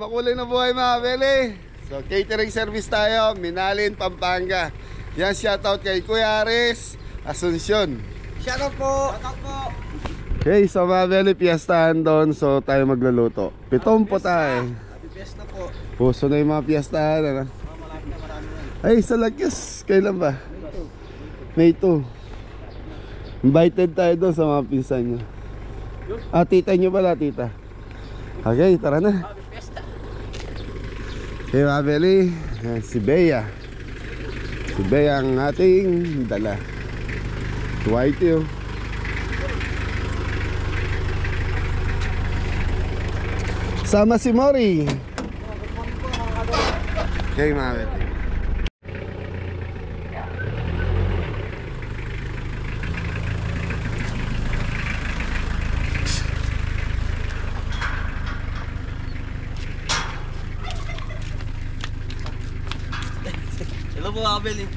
makulay na buhay mga beli. So catering service tayo, Minalin, Pampanga. Yan, shoutout kay Kuya Aris, Asuncion. Shoutout po. Shoutout po. Okay, so mga beli, piestahan doon. So tayo magluluto. Pitong po tayo. Happy Fiesta po. Puso na yung mga piestahan, ano? Ay, sa Lagyas, kailan ba? May 2. Invited tayo doon sa mga pinsan nyo. Ah, tita nyo pala, tita. Okay, tara na. Okay mga beli, si Bea. Si Bea ang ating dala. White yun. Sama si Mori. Okay mga beli. Hello po, Abel.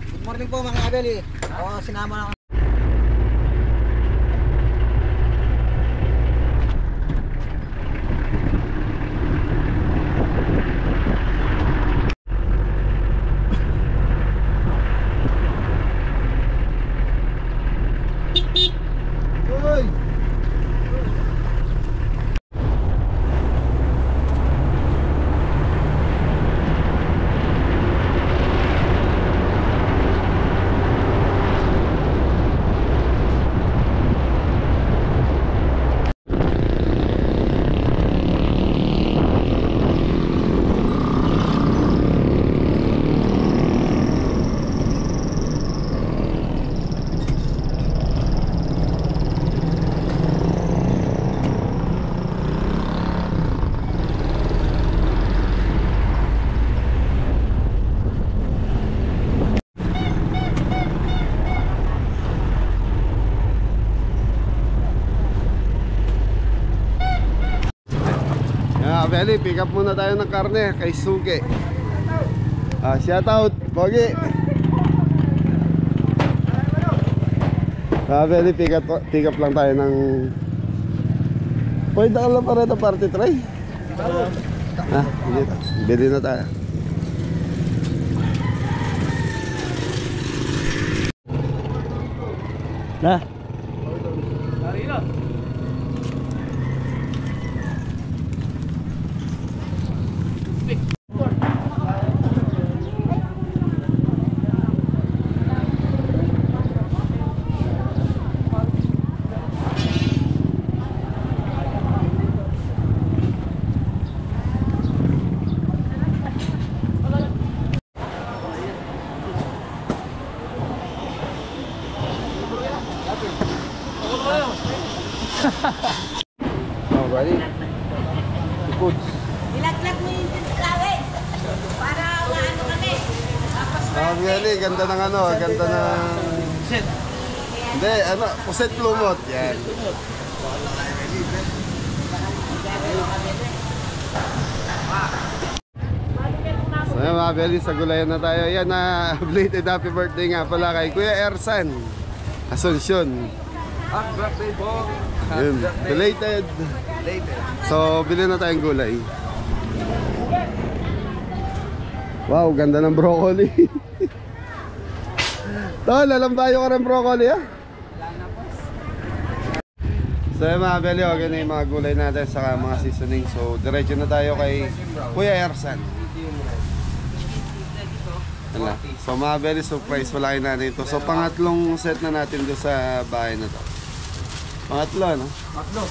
Good morning po mga Abel. Sinama na. Beli, pick up muna tayo ng karne kay Suge. Shoutout, Pogi. Beli, pick up lang tayo ng... Pwede ka lang para ito party try. Bili na tayo. Na. Ready? Foods. Ilaglag mo yung lawi para ano kami. Really, ganda ng ano, ganda ng... Puset. Hindi, ano, puset lumot. Yan. So yan mga Beli, sa gulayan na tayo. Yan na, belated happy birthday nga pala kay Kuya Ersan Asuncion. Happy birthday po. Yun, belated. So, bilhin na tayong gulay. Wow, ganda ng broccoli. Tol, lalambayo ka ng broccoli ha? So yung mga Beli, okay na yung mga gulay natin saka mga seasoning. So, diretso na tayo kay Kuya Ersan. Wala. So mga Beli, surprise wala kayo natin ito. So pangatlong set na natin doon sa bahay na to. Pangatlo, no? Pangatlo.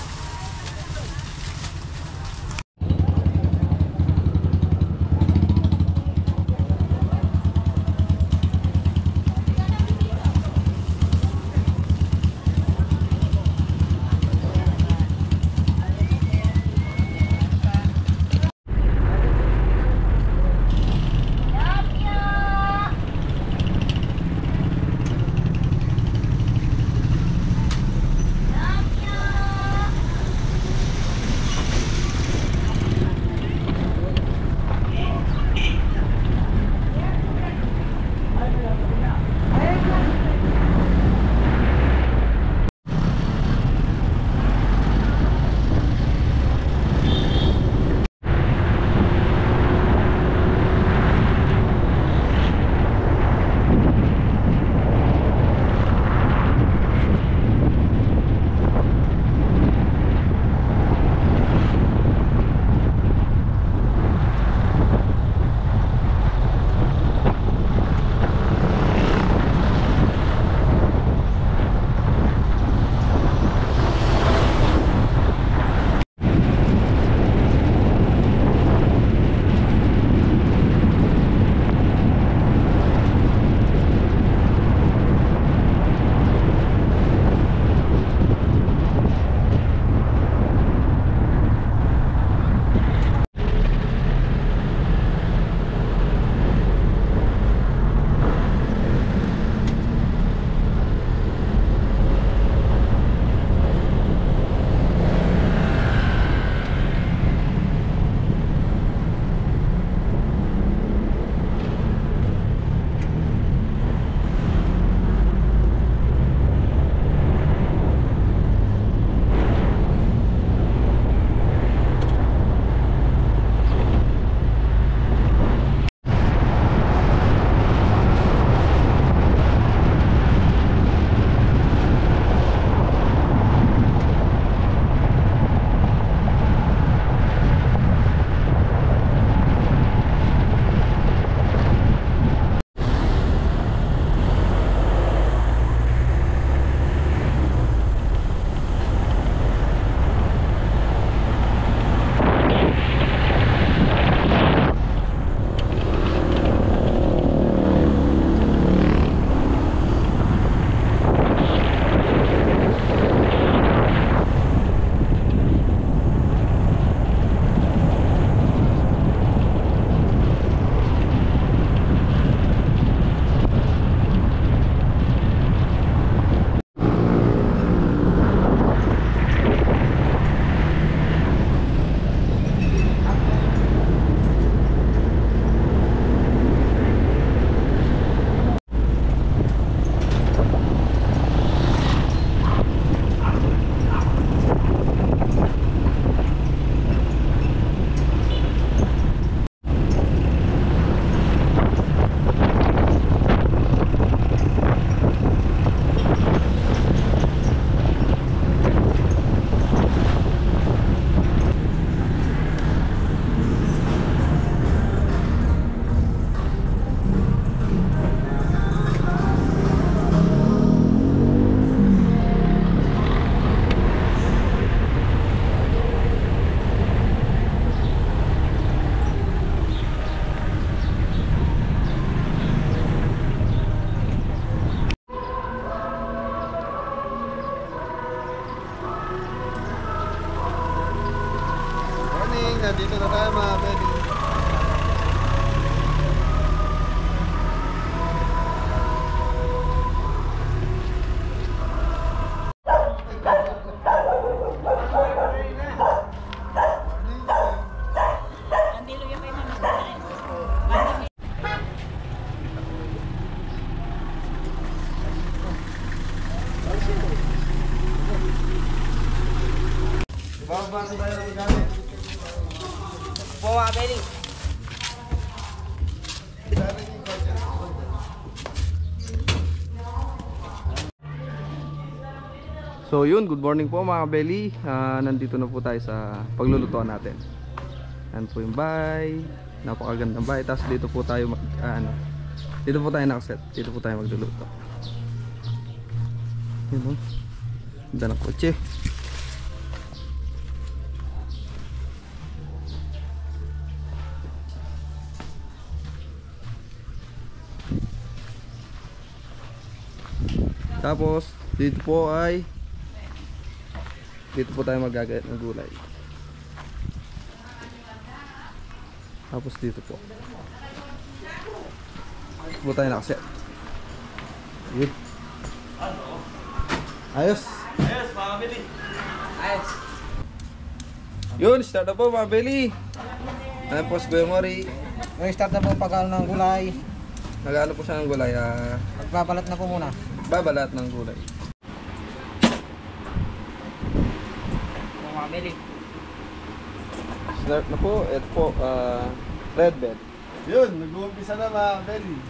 Po mga belly. So yun, good morning po mga belly. Nandito na po tayo sa paglulutuan natin. Yan po yung bahay. Napakagandang bahay. Tapos dito po tayo dito po tayo nakaset. Dito po tayo magluluto. Yun o. Ganda ng kotse. Tapos dito po tayo magagayat ng gulay. Tapos dito po tayo nakaset. Good. Ayos mga beli. Ayos. Yun, start na po mga beli. Ayan po si Kuya Mori. Ngayon start na po pag-ano ng gulay. Nag-ano po siya ng gulay. Magbabalat na po muna. Babalat ng gulay. Mga belly. Start na po. Ito po, red bell. Yun, nag-uumpisa na mga belly.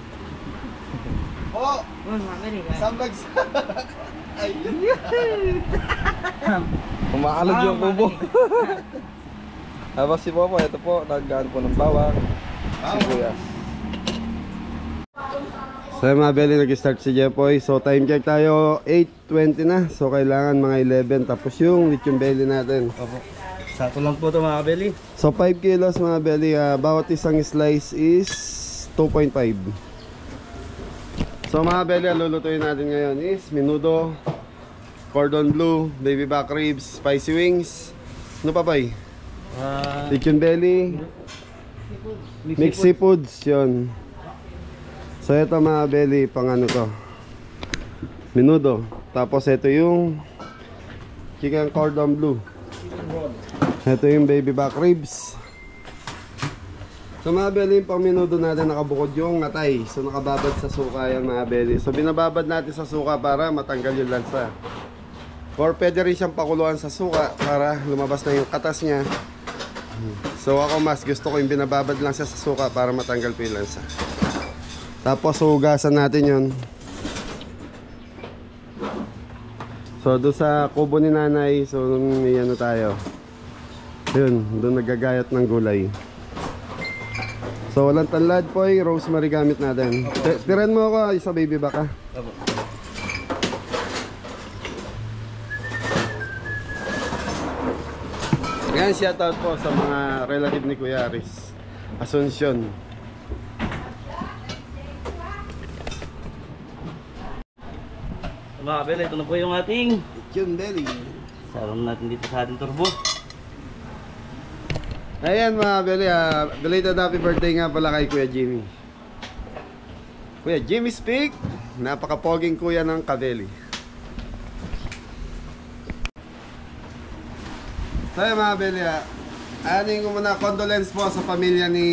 Po! Mga belly. Sambagsak! Ayun! Kumaalog yung kubo. Tapos si Popo, ito po, nag-ano po ng bawang, sibuyas. So mga belly, nag-start si Jepoy. So time check tayo, 8:20 na. So kailangan mga 11. Tapos yung lechon belly natin. Opo. Sakto lang po ito mga belly. So 5 kilos mga belly. Bawat isang slice is 2.5. So mga belly, ang lulutuin natin ngayon is menudo, cordon bleu, baby back ribs, spicy wings. Ano pa ba? Lechon belly, mixed seafoods, yun. So ito mga belly, pang ano to, menudo. Tapos ito yung chicken cordon bleu. Ito yung baby back ribs. So mga belly, pang menudo natin nakabukod yung atay. So nakababad sa suka yan mga belly. So binababad natin sa suka para matanggal yung lansa. Or pwede rin siyang pakuluan sa suka para lumabas na yung katas niya. So ako mas gusto ko yung binababad lang siya sa suka para matanggal po yung lansa. Tapos hugasan natin yun. So doon sa kubo ni nanay, so may ano tayo. Yun, doon nagagayat ng gulay. So walang tanlad po, rosemary gamit natin. Tiran mo ako, isa baby back ha. Yan, shoutout po sa mga relative ni Kuya Aris, Asuncion. Mga belly, ito na po yung ating Lechon belly. sarong natin dito sa ating turbo. Ayan mga belly, belated happy birthday nga pala kay Kuya Jimmy. Kuya Jimmy speak. Napaka-poging kuya ng Kabeli. So ayan mga belly, aning ko muna condolence po sa pamilya ni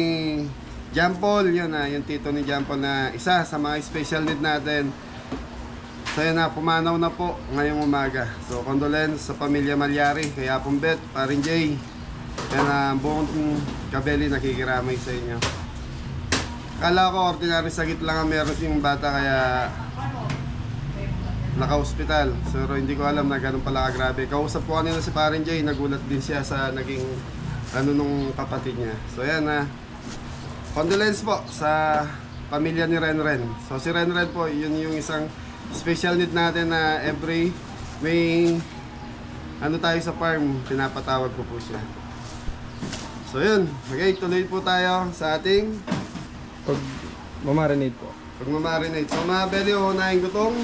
John Paul. Yun yung tito ni John Paul na isa sa mga special need natin. So yun na, pumanaw na po ngayong umaga. So condolence sa pamilya Malyari, kay Apong Bet, Parin Jay. Yan buong Kabeli nakikiramay sa inyo. Akala ko ordinary sakit lang ang meron yung bata kaya naka-hospital. So hindi ko alam na ganun pala kagrabe. Kausap ko kanina si Parin Jay, nagulat din siya sa naging ano nung kapatid niya. So yan condolence po sa pamilya ni Renren. So si Renren po, yun yung isang special need natin na every may ano tayo sa farm, pinapatawag ko po siya. So yun, okay, tuloy po tayo sa ating Mamarinate po. pagmamarinate. So mga belly, unahin ko tong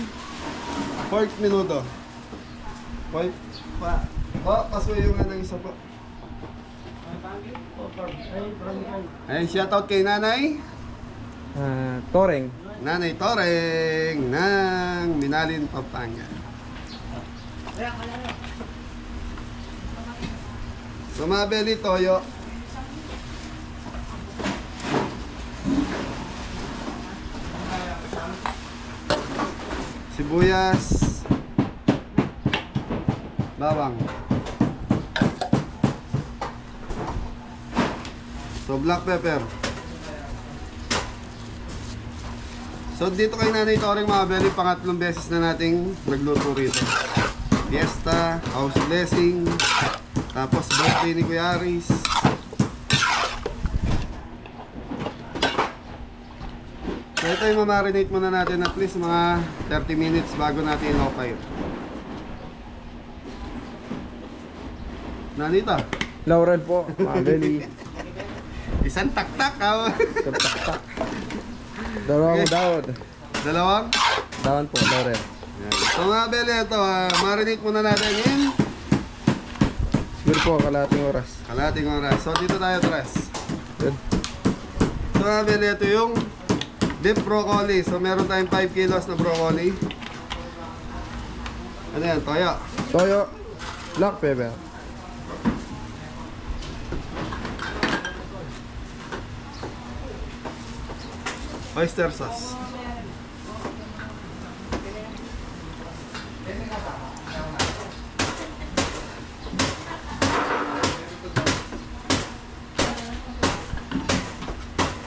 pork menudo. Pork pa. Paso yung anong isa po. Ayan, shoutout kay Nanay Toreng. Nanay Toreng ng Minalin, Pampanga. So mga belly, toyo. Sibuyas, bawang. So black pepper. So dito kay Nanay Toring mga belly, pangatlong beses na nating nagluto rito. Fiesta, house blessing, tapos birthday ni Kuya Aris. So ito yung mamarinate muna natin at least mga 30 minutes bago natin i-low fire. Nanita, Lauren po, mga belly. isang taktak ha. Dalawang daon. Dalawang? Daon po, Lauren. Yan. So mga belly, ito marinate muna natin in Siguro po, kalating oras. kalating oras. So dito tayo tres. Good. So mga belly, ito yung beef broccoli. So meron tayong 5 kilos na broccoli. Ano yan? Toyo. Toyo, black pepper. Oyster sauce.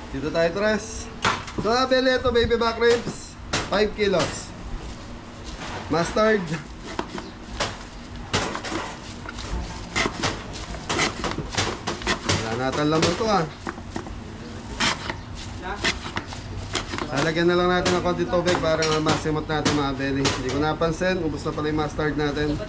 Dito tayo tres. So nabili ito baby back ribs 5 kilos. Mustard. Wala natin laman ito Lalagyan na lang natin ng konti tubig para masimot natin mga belly. Hindi ko napansin, ubos na pala yung mustard natin.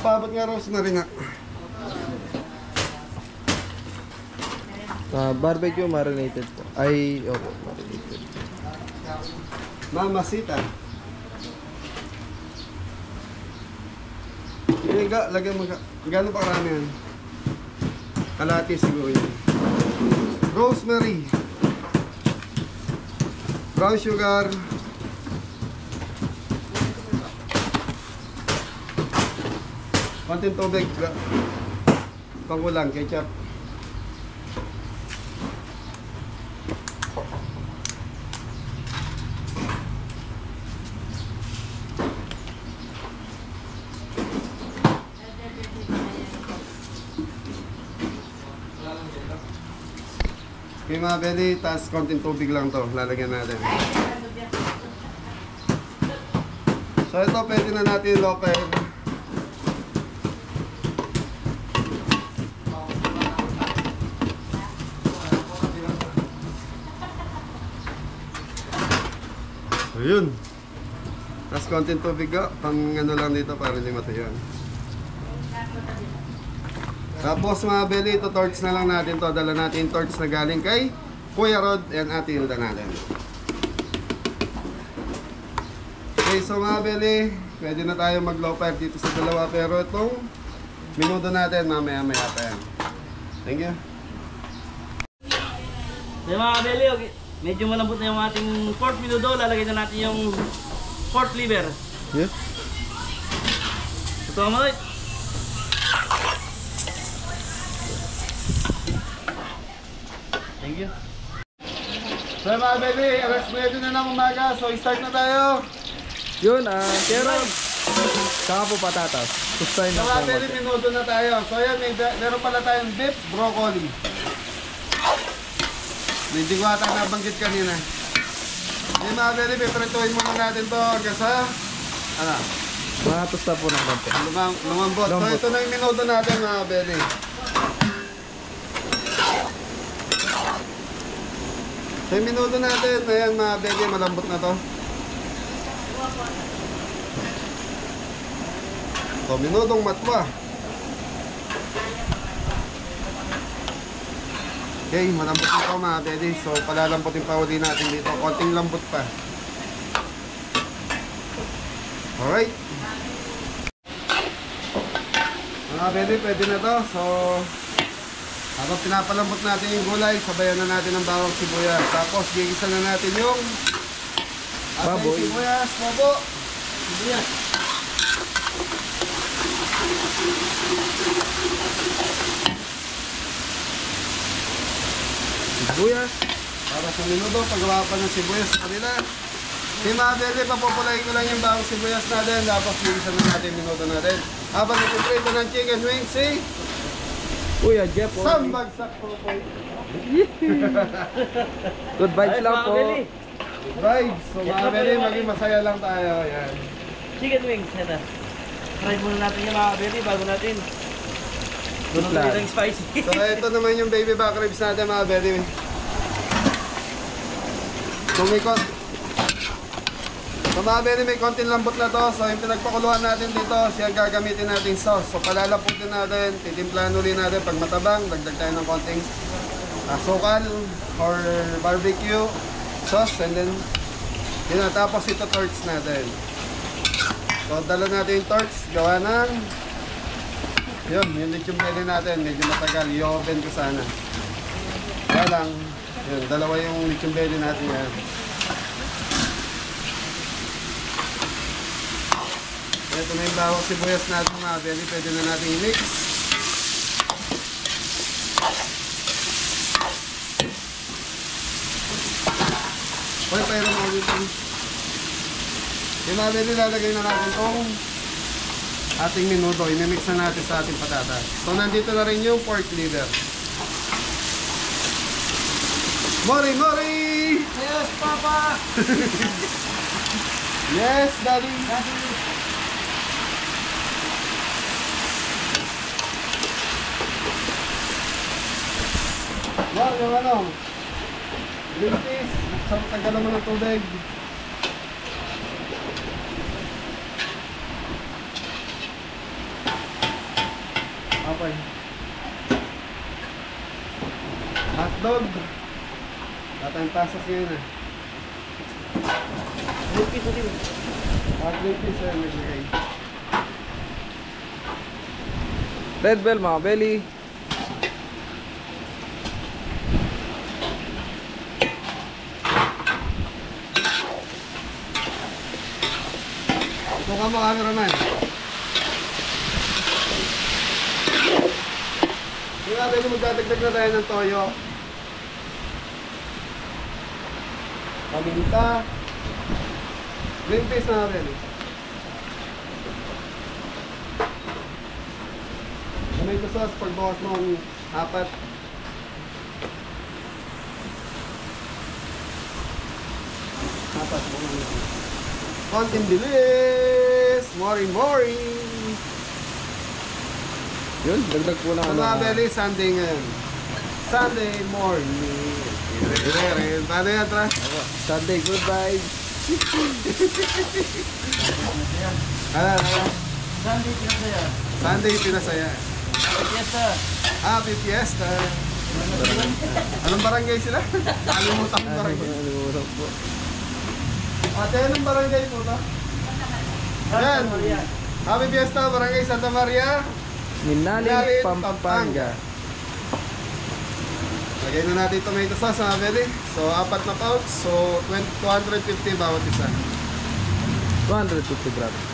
Paabot nga rosemary nga. Barbecue marinated po. Ay, opo, marinated. Mamasita. Lagyan mo gano'n pa karami yan? Kalati siguro yan. Rosemary. Brown sugar. Konting tubig. Pangkulang, ketchup. Okay mga belly, tas konting tubig lang to, lalagyan natin. So ito pwede na natin local. Ayun. Tas konting tubig pang ano lang dito para hindi matuyo. Tapos mga belly, ito torch na lang natin to. Dala natin yung torch na galing kay Kuya Rod and Ate Hilda natin. Okay, so mga belly, pwede na tayo mag low fire dito sa dalawa. Pero itong minuto natin, mamaya-maya pa yan. Thank you. So mga kabeli, okay. Medyo malambot na yung ating pork menudo. Lalagay na natin yung pork liver. Yes. Ito mga maloy. Thank you. So mga belly, alas 9 na ng umaga. So start na tayo. Yun, Kero. Saka po patatas. Gustahin So na mga po. belly, minuto na tayo. So yan, meron pala tayong beef broccoli. Hindi ko ata nabanggit kanina. Yung mga belly, piprituhin muna natin to hanggang sa ano? Mga tosta po ng konti. Lumambot. So ito na yung minuto natin mga belly. So yung minuto natin, ayan mga belly, malambot na to. So minutong matwa. Okay, malambot na ito mga belly. So palalambutin pa uli natin dito. Konting lambot pa. Alright. Mga belly, pwede na to. So habang pinapalambot natin yung gulay, sabayan na natin ang bawang sibuyas. Tapos gigisa na natin yung Baboy. Sibuyas, babo. Sibuyas. Sibuyas. para sa minuto. Paggawa pa ng sibuyas sa kanila. Kaya mga bebe, papupulayin ko lang yung bagong sibuyas natin. Tapos bilisan na natin yung minuto natin. Habang nagpiprito ng chicken wings, Kuya Jeff. Sambagsak po po. Good vibes Ayos, lang mga po. Beli. Vibes. So mga bebe, maging masaya lang tayo. Yan. Chicken wings, ito. Try muna natin yung mga Beli bago natin. Good Doon plan. natin yung spicy. So ito naman yung baby back ribs natin mga bebe. Tumikot. So mga bebe, may konting lambot na to. So yung pinagpakuluan natin dito, siya gagamitin natin sauce. So palalaputin natin, titimplahan ulit natin. Pag matabang, dagdag tayo ng konting asukal or barbecue sauce. And then, yun na, tapos ito torch natin. So dala natin yung torch, gawa ng yun, yung lechon belly natin, medyo matagal, i-oven ko sana. Kaya lang, yun, dalawa yung lechon belly natin yan. Ito na yung bawang sibuyas natin mga belly, pwede na natin i-mix. Hoy, pairon mo dito. Yung mga belly, lalagay na natin itong ating minuto. I-mix na natin sa ating patatas. So, nandito na rin yung pork liver. Mori, Mori! Yes, Papa! Yes, Daddy! Mori, yung ano? Green peas. Tagalan mo ng tubig. Okay. Hotdog. Tatang pasas yun ah. Lupis na din. Green peas yun, naglagay. Red bell mga belly. Ito ka mo, cameraman. Yung nga tayo, magdadagdag na tayo ng toyo. Paminta. Green peas na natin. Tomato sauce, pagbawas mo ang 4. Konting bilis! Mori! Yun, dagdag po lang Sa mga belly, Sunday ngayon. Sunday morning. Paano yan, Tra? Sunday, good vibes. Ano? Sunday, pinasaya. Sunday, pinasaya. Happy Fiesta. Happy Fiesta! Anong barangay sila? Alimutan ko barangay. Alimutan po. Ate, anong barangay po ba? Yan! Maria. Happy Fiesta, Barangay Santa Maria. Minalin, Minalin, Pampanga. Lagay na natin tomato sauce mga belly. So, 4 na pouch. So, 250 bawat isa. 250 grams.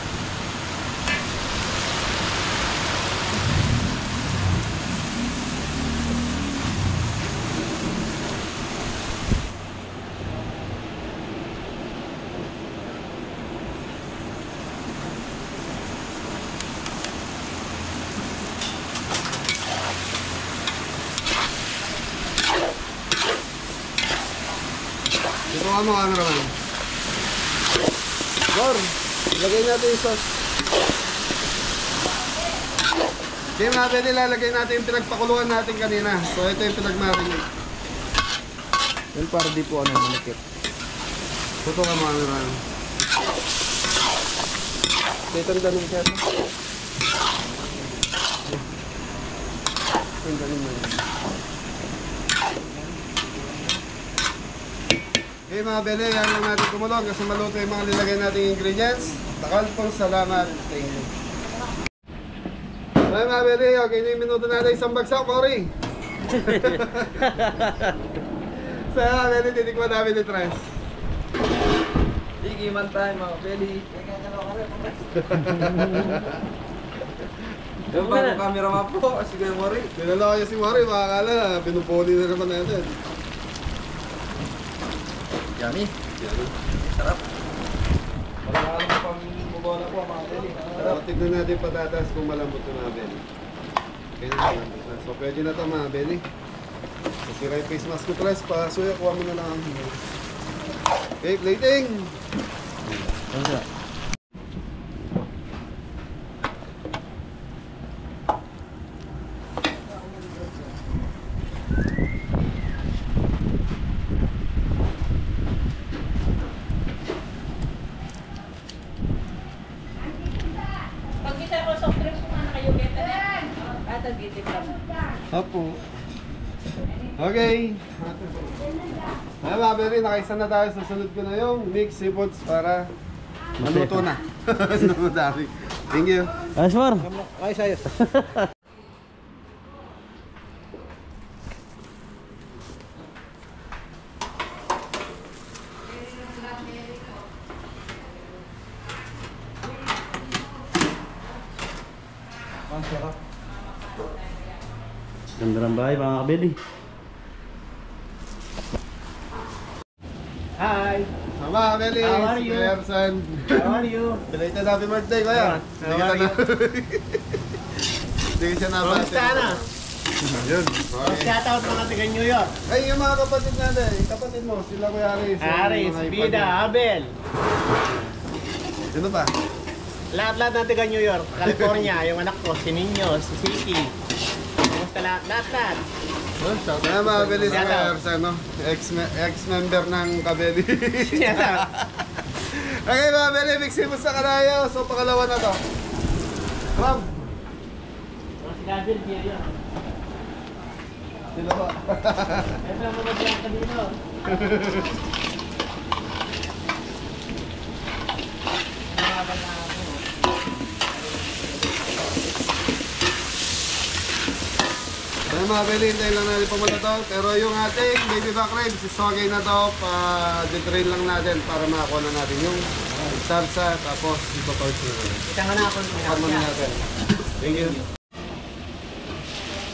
Ito ka mga naman. Gor, lagay natin yung sauce. Okay mga pwede, lalagay natin yung pinagpakuluan natin kanina. So ito yung pinagmarinate. Yun para di po ano manikip. Ito ka mga naman. Dito ang ganun siya. Ito yung ganun mo yun. Okay mga bele, yan lang natin kumulong kasi maluto yung mga nilagay nating ingredients. Takal pong salamat. Thank you. Okay mga bele, okay na yung minuto natin. Isang bagsak, Mori. So mga bele, titikman namin ni Tres. Sige man tayo mga belly. Yung bagong camera nga po. Sige Mori. Dinala ko niya si Mori, makakala, pinupuli na naman natin. Yummy. Sarap. Parang alam mo pang bubola po mga belly. So, tignan natin patatas kung malambot na mga belly. Ganyan malambot na. So, pwede na ito mga belly. So, sira yung face mask ko tres. Pasuya, kuha mo na lang ang hino. Okay, plating! Pag kita ko soft drinks, kumana kayo kita na. Bata, gitip lang. Opo. Okay. Ayan mga belly, nakaisa na tayo. Susunod ko na yung mixed seafoods para maluto na. Madami. Thank you. Ayos, Mar. Ayos, ayos. Ganda ng bahay mga kabeli. Hi. Mga belly, How are you? Kuya Ersan. How are you? Belated happy birthday, kuya. How are you? Hindi ko siya nabati. Kamusta na? Yun. Okay. Shoutout mga taga New York. Ay, yung mga kapatid natin, yung kapatid mo, sila Kuya Aris. yung Aris, mga Bida, ipag- Abel. Sino pa? Lahat-lahat ng taga New York, California. Yung anak ko, si Niño, si Siki. Kamusta lahat? Lahat-lahat. Kaya mga kabeli sa Shout Kuya out. Ersan, no? Ex-member ng kabeli. Shoutout. Okay mga kabeli, mixin mo sa kanayo. So, pangalawa na to. Ma'am, Si Gabriel, Pierre yun. sino ba? Ito ang mga diyan kanino. Kaya mga kabeli, hintayin lang natin pumunta to. Pero yung ating baby back ribs, sisogay na to. Pa-detrain lang natin para makakuha na natin yung salsa. Tapos, ipaparch na natin. Kita nga na ako. Tama na natin. Thank you.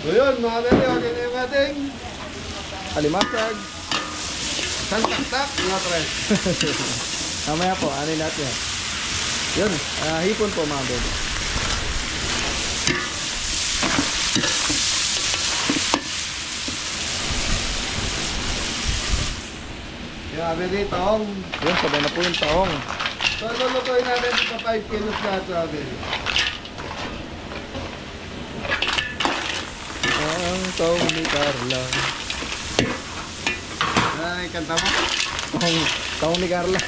So yun mga kabeli, okay na yung ating Alimasag. santak-tak na tres. Mamaya po, ano natin yan. Yun, hipon po mga belly. Yung mga kabeli, taong. Yun, sabay na po yung taong. So lulutuin natin ito 5 kilos lahat mga kabeli. Ang taong ni Carla. Ay, kanta mo? Taong ni Carla.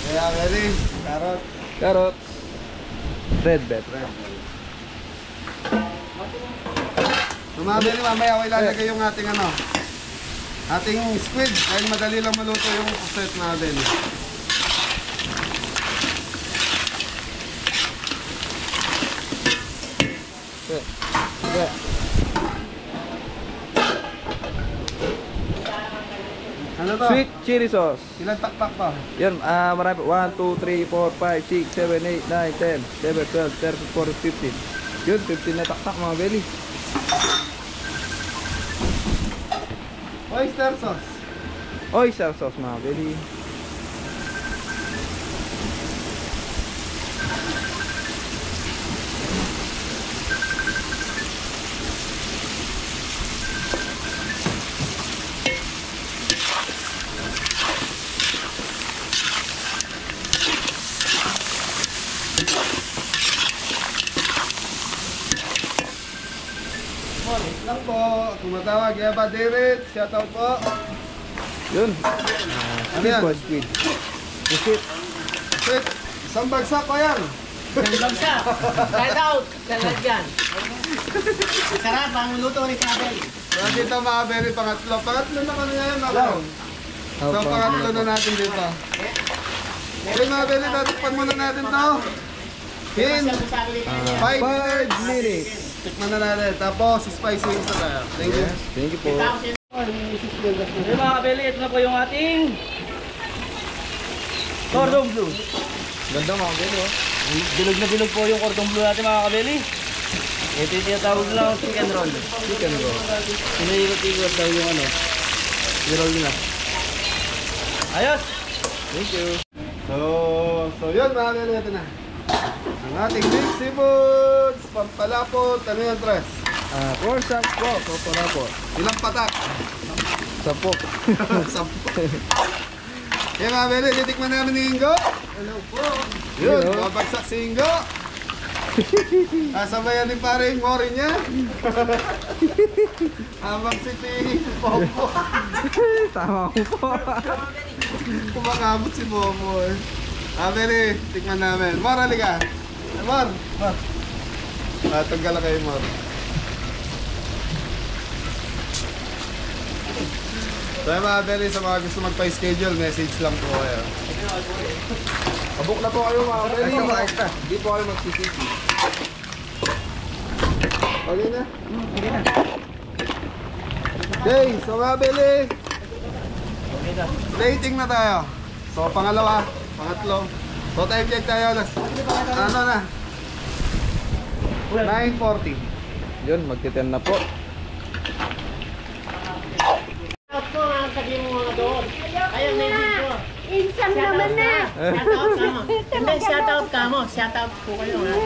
Kaya kabeli, karot. Carrot. Red bell. So mga kabeli, mamaya ako ilalagay yung ating ano, ating squid. Dahil madali lang maluto yung set mga kabeli. Okay. Ano to? Sweet chili sauce. Ilan takpak pa? Yan, marami. 1, 2, 3, 4, 5, 6, 7, 8, 9, 10, 11, 12, 13, 14, 15. Yun, 15 na taktak mga belly. Oyster sauce. Oyster sauce mga belly. Lang po, tumatawag. Eva Derek, shoutout po. Yun. Ano Squid yan? po, squid. Pusit. Sweet, isang bagsak ko yan. Sandog siya. Shoutout. Salat yan. Sarap ang luto ni Kabel. So dito mga belly, pangatlo. Pangatlo na kami ngayon ako. So pangatlo na natin dito. Okay mga belly, tatakpan muna natin to. In 5 minutes. 5 minutes. Tikman na natin. Tapos spicy wings na tayo. Thank you. Thank you po. Okay mga kabeli, ito na po yung ating cordon bleu. Ganda mga belly oh. Bilog na bilog po yung cordon bleu natin mga kabeli. Ito yung tinatawag lang chicken roll. Chicken roll. Pinaikot-ikot daw yung ano. I-roll nila. Ayos! Thank you. So yun mga beli, ito na. Ang ating mixed seafoods, pampalapot, ano yan, Tres? Pork chop po. Totoo po. Ilang patak? Sapok. Sampo. Kaya mga beli, titikman namin ni Ingo. Hello po. Yun, Hello. babagsak si Ingo. Kasabayan din pare yung mori niya. Habang si Popo. Tama ko po. Kumakamot si Popo eh. Beli, tikman namin. Mor, halika. Mor. Tanggal kayo, Mor. So mga beli, sa mga gusto magpa-schedule, message lang po kayo. Abok na po kayo mga beli. Hindi po kayo magsisisi. Okay na? Okay, so mga beli, dating na tayo. So pangalawa, pangatlo. So time check tayo. Ano na? 9:40. Yun, magti-10 na po. Shout ko nga sabihin mo mga doon. Ayun, may video. Insam naman na. Shout out ka mo. Hindi, shout out ka mo. Shout out po kayo ha.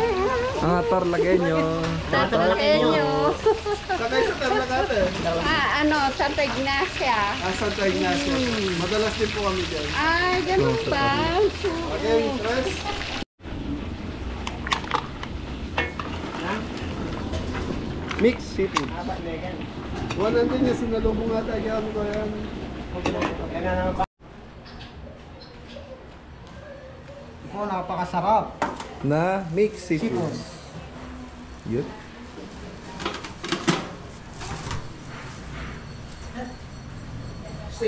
Ang Tarlagueño. Tatakenyo. Sakay sa Tarlac Santa Ignacia. Santa Ignacio. Madalas din po kami dyan. Ay, ganun ba? Okay, Tres. Mixed seafood. Wala din yung sinalubong ata. Kaya ano ko yan. Kaya naman pa. Ito, napakasarap. Na mixed seafood. Yun. So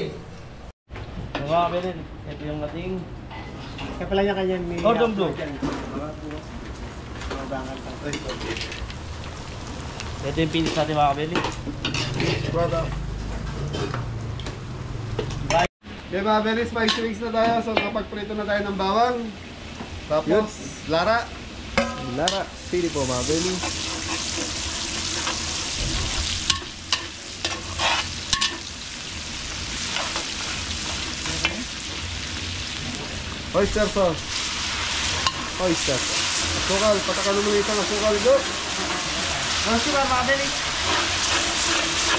mga kapatid, ito yung ating Kaya pala niya kanya may... Cordon bleu. Ito yung finish natin mga kapatid. Okay mga very spicy wings na tayo. So kapag-prito na tayo ng bawang. Tapos, Lara. Lara City po mga beli. Oyster sauce. Oyster sauce. Sukal, patakan mo muna itong sukal do. Masuk ba mga beli?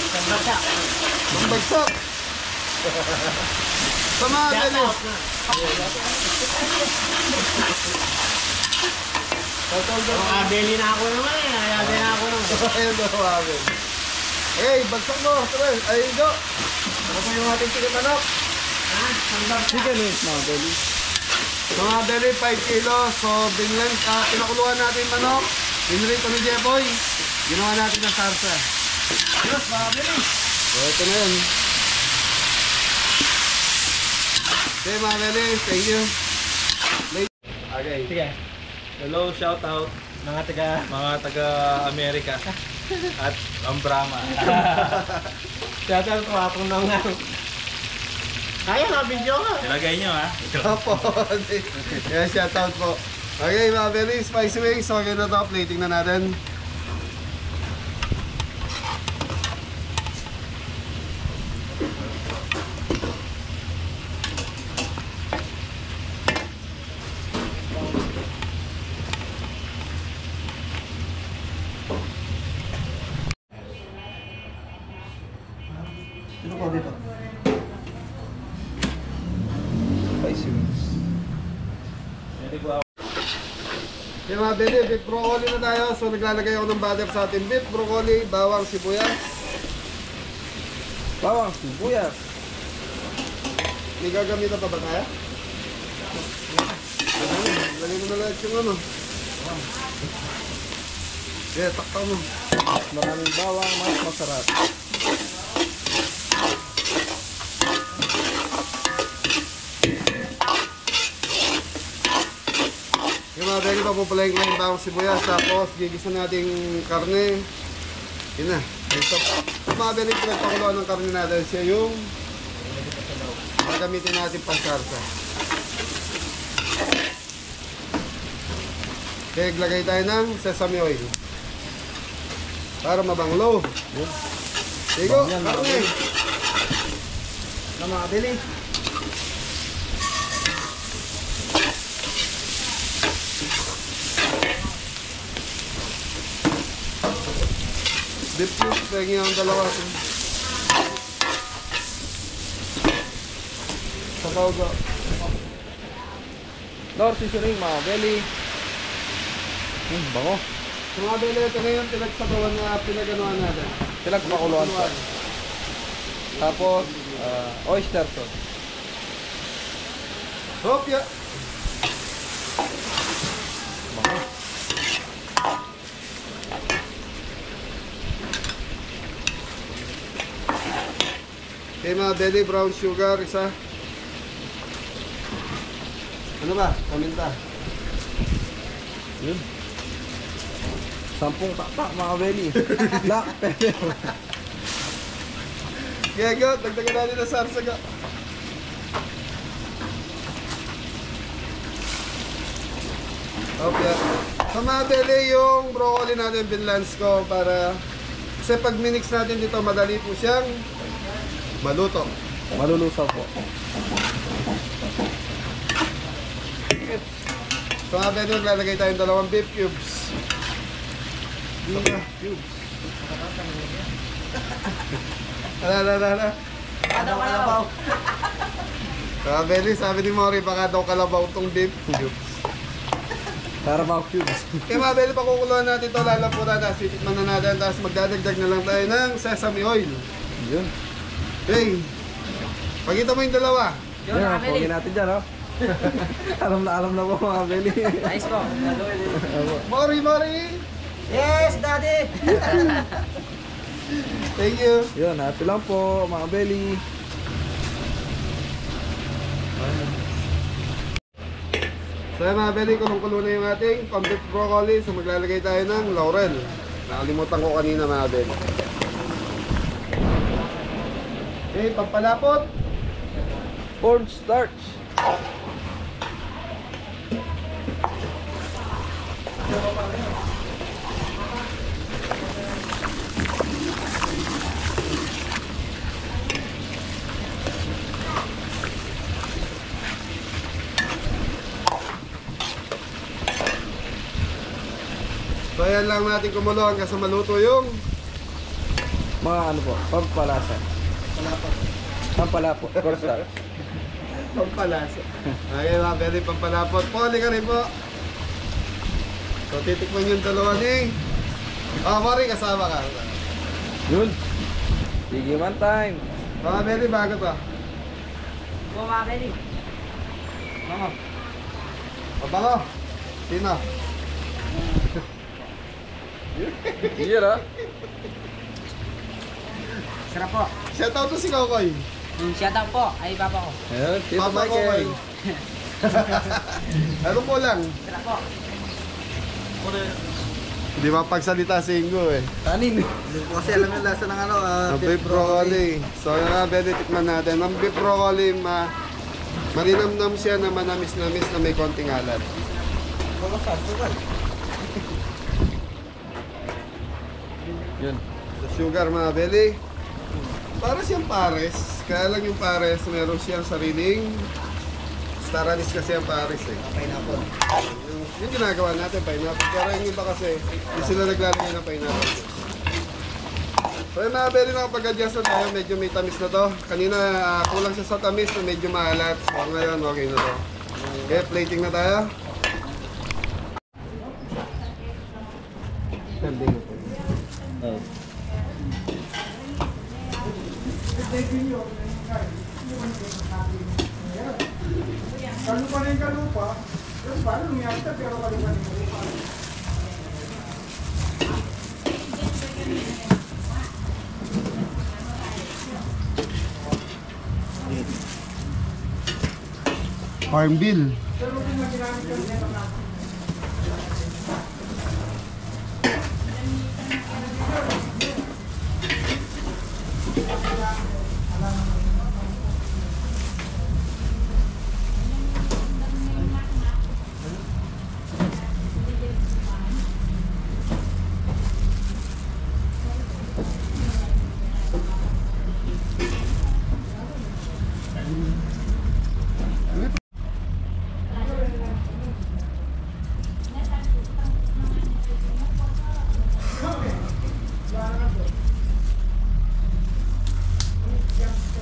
Sambasa. Magbagsak. Sa mga Shout beli. out na. Mga beli na ako naman eh. Ayabi na ako naman. Ayun daw mga hey, bagsak mo. Tara, ayun do. Ano po yung ating chicken manok? Chicken wings mga beli. Mga beli, 5 kilos. So, binlan, pinakuluan natin yung manok. Pinrito ni Jepoy. Ginawa natin ng sarsa. Yes, mga beli. So, ito na yun. Okay, mga beli, thank you. Okay. Sige. Hello, shout out Mga taga Amerika at ang Brahma. shout out ko hapon na nga. Kaya na, video ka. Ilagay nyo ha. Opo. Yeah, shout out po. Okay, mga beli, spicy wings. So, okay na to. Plating na natin. Sino po dito? Spicy wings. Okay mga beli, beef broccoli na tayo. So naglalagay ako ng butter sa ating beef broccoli, bawang, sibuyas. Bawang sibuyas. May gagamitan pa ba kaya? Lagay mo na lahat yung ano. Yeah, takpan mo. Maraming bawang, mas masarap. Yung mga beli, papupulayin ko yung bawang sibuyas. Tapos gigisa natin karne. Yun na. So, mga beli, pinagpakuluan ng karne natin siya yung gagamitin natin pang sarsa. Okay, lagay tayo ng sesame oil. Para mabanglo. Tigo, Yan, karne. Na mga Beli. Beef cubes, pengi ang dalawa. Sabaw ba? Lord, seasoning mga Beli. Bango. So mga bele, ito na yung pinagsabawan na pinaganuhan natin. Pinagpakuluan pa. Tapos, oyster sauce. Hopya! Okay mga bele, brown sugar, isa. Ano ba? Paminta. Yun. 10 tapak mga Beli. Black pepper. Kaya go, dagdagan natin na sarsaga. Okay. Sa mga bele, yung broccoli natin binlance ko para kasi pag minix natin dito, madali po siyang maluto. Malulusaw po. So mga bele, maglalagay tayong 2 beef cubes. Beef cubes. Ala. Kalabaw. Mga bele, sabi ni Mori, baka daw kalabaw tong beef cubes. Carabao cubes. Kaya mga bele, pakukuluan natin ito, lalamputan, tapos titikman na natin, tapos magdadagdag na lang tayo ng sesame oil. Yun. Okay. Pakita mo yung dalawa. Yan, pogin natin dyan, oh. alam na po mga Beli. Nice po. Mori! Yes, daddy! Thank you. Yun, happy lang po mga Beli. So yan mga bele, kulong-kulo na yung ating pang-beef broccoli. So maglalagay tayo ng laurel. Nakalimutan ko kanina mga bele. Okay, pampalapot. Cornstarch. So ayan lang natin kumulo hanggang sa maluto yung Mga ano po, pampalasa. Pampalapot. Cornstarch. pampalasa. Okay mga bele, pampalapot. Poli ka rin po. So titikman yung dalawa ni Mori, kasama ka. Yun. Sige man time. Mga bele, bago to. Bumabili. Pabango. Sino? Iya lah. Sarap po. Shout out to si Kokoy. Shout out po. Ay, papa ko. Ayan, Tito Papa Kokoy. Michael. Ano po lang? Sarap po. Hindi mapagsalita si Ingo eh. Tanin. Kasi alam yung lasa ng ano, Ang beef broccoli. So yun nga, pwede tikman natin. Ang beef broccoli, marinamnam siya na manamis-namis na may konting alat. Yun. So, sugar mga beli. Para siyang pares. Kaya lang yung pares, meron siyang sariling star anise kasi ang pares eh. pineapple. Yung ginagawa natin, pineapple. Pero yung iba kasi, hindi sila naglalagay ng pineapple. So yung mga beli, nakapag-adjust na tayo, medyo may tamis na to. Kanina, kulang siya sa tamis na medyo maalat. So ngayon, okay na to. Okay, plating na tayo. Farm bill.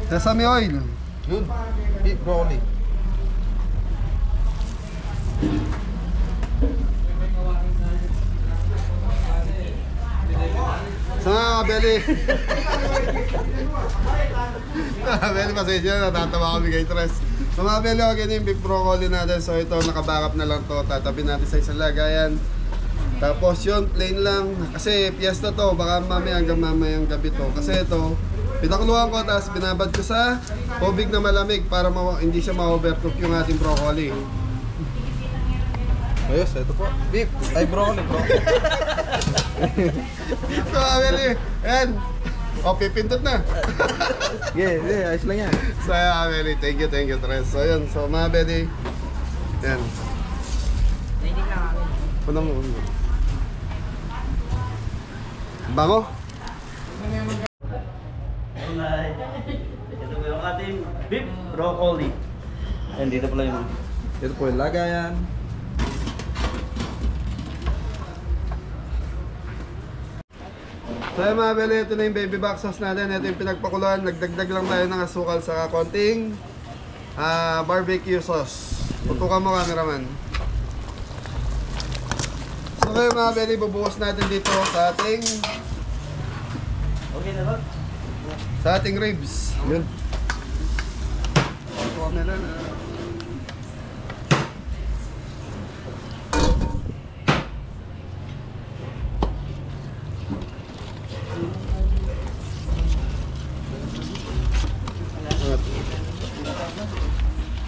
Sesame oil. Yun. Beef broccoli. Sa mga kabeli. Kabeli, pasensya, natatawa kami kay Tres. Sa mga kabeli, okay na yung beef broccoli natin. So ito, nakabackup na lang to. Tatabi natin sa isang lagayan. Tapos yun, plain lang. Kasi piyesta to, baka mamaya hanggang mamayang gabi to. Kasi ito, pinakuluan ko, tapos binabad ko sa tubig na malamig para hindi siya ma-overcook yung ating broccoli. Ayos, ito po. Beef. Ay, broccoli, bro. So, kabeli, ayan. O, pipindot na. Yeah, ayos lang yan. So, kabeli, thank you, Tres. So, yun, so mga kabeli, yan. Punta mo. Bango? Alright. Ito po yung ating beef broccoli. Ayan, dito pala yung... Ito po yung lagayan. So mga kabeli, ito na yung baby back sauce natin. Ito yung pinagpakuluan. Nagdagdag lang tayo ng asukal sa konting barbecue sauce. Tutukan mo, cameraman. So kayo mga kabeli, bubuhos natin dito sa ating Okay na ba? ribs. Yun. Tutukan nila na.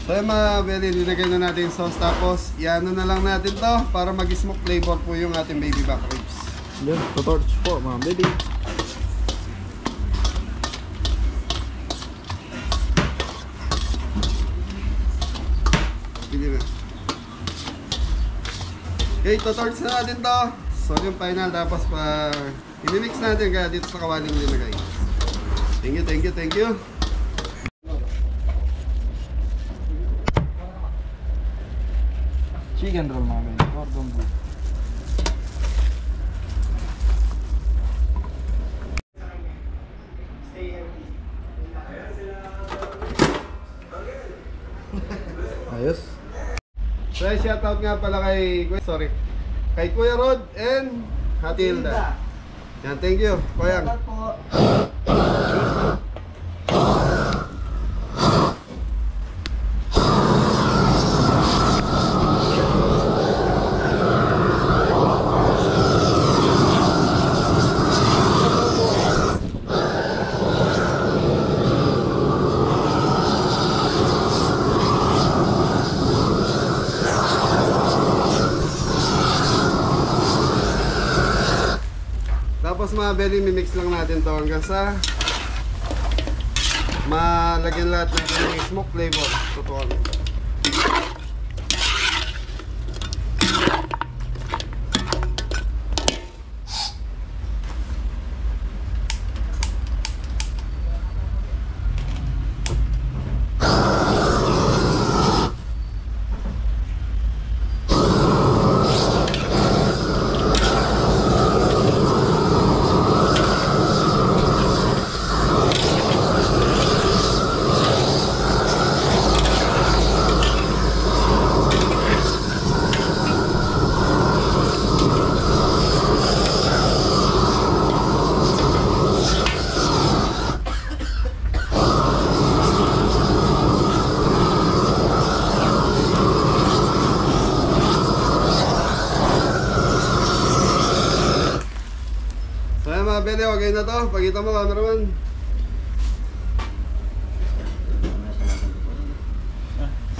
So yung mga belly, nilagay na natin yung sauce, tapos iano na lang natin to para mag-smoke flavor po yung ating baby back ribs. Yun, tutorch po mga baby. Pili na. Okay, tutorch na natin to. So yung final, tapos pa i-mix natin kaya dito sa kawaling nilagay. Thank you. Chicken roll mga baby. Cordon bleu. Ayos. So shoutout nga pala kay Kuya Rod and Hatilda. Yan, thank you, Kuya. Tapos mga belly, mimix lang natin to hanggang sa malagyan lahat natin ng smoke flavor. Totoo. mga bele, okay na to. Pakita mo, cameraman.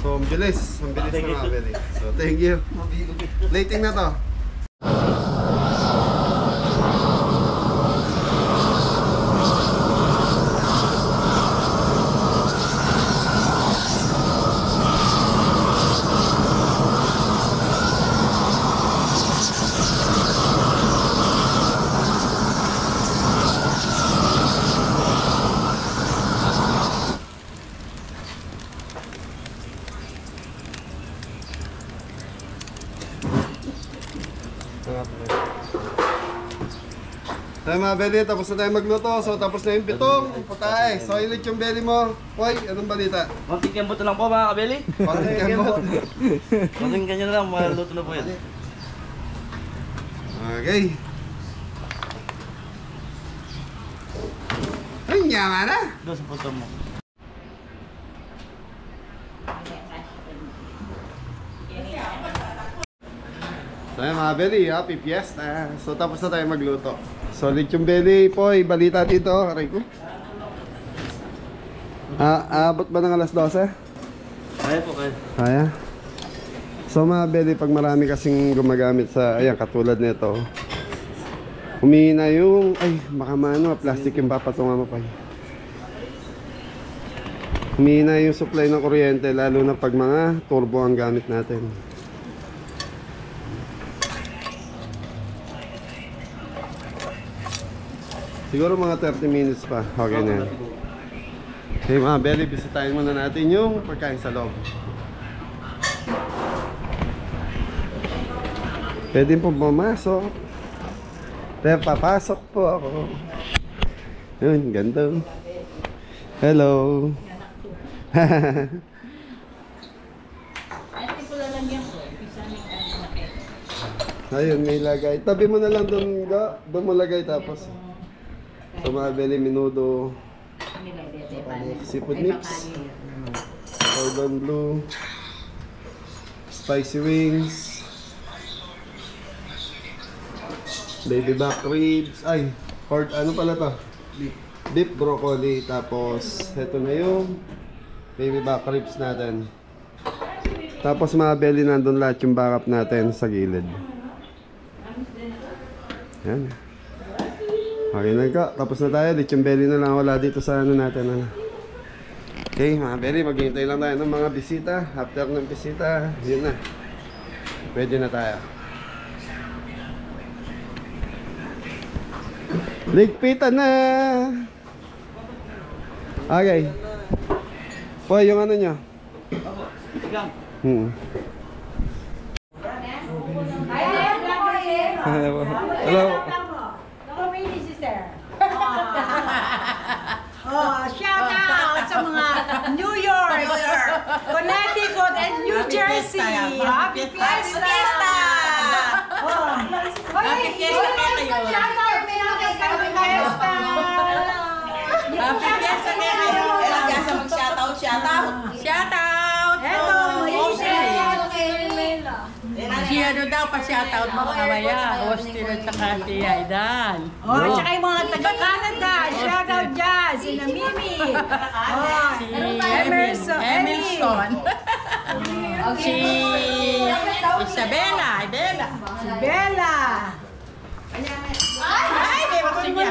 So, ang bilis. Ang bilis na mga bele. So, thank you. Plating na to. So mga belly, tapos na tayo magluto. So tapos na yung pitong putahe. So ilit yung belly mo. Hoy, anong balita? Konting kembot lang po mga kabeli. Konting kembot. Konting ganyan lang, maluto na po yan. Okay. Ay, yaman na. Doon sa puto mo. So yun mga belly, happy fiesta. So tapos na tayo magluto. Solid yung belly, Poy. Balita dito, aray ko. Aabot ba ng alas 12? Kaya po kayo. Kaya. So mga belly, pag marami kasing gumagamit sa, ayan, katulad nito. Humihina yung, ay, baka maano, plastic yung papatungan mo pa. Humihina yung supply ng kuryente, lalo na pag mga turbo ang gamit natin. Siguro mga 30 minutes pa. Okay na yan. Okay mga belly, bisitahin muna natin yung pagkain sa loob. Pwede po pumasok. Pero papasok po ako. Yun, ganda. Hello. Ate ko lalagyan ko. Isa ni Ayun, may lagay. Tabi mo na lang doon, doon mo lagay tapos. So mga belly, minudo, seafood mix, cordon bleu, spicy wings, baby back ribs, ay, ano pala to? Beef broccoli, tapos ito na yung baby back ribs natin. Tapos mga belly, nandun lahat yung backup natin sa gilid. Yan. Okay na ka, tapos na tayo. Lechon belly na lang wala dito sa ano natin. Okay mga belly, maghihintay lang tayo ng mga bisita. After ng bisita, yun na. Pwede na tayo. Ligpitan na! Okay. Po, yung ano nyo? Sigang. Hello. Oh, shout out sa mga New York, Connecticut, and New Jersey. Happy Fiesta! Happy Fiesta kayo. Shout out, Happy Fiesta! Happy Fiesta kayo. Kaya mag-shoutout, shoutout. Shoutout! Eto, Si ano daw pa shoutout mo mamaya. Austin at saka si Aidan. oh, at saka yung mga taga-Canada, shoutout dyan, sina Mimi. Oh, Si Emerson. Emilson. Si Isabella. Si Bella. Ay, may maksinya.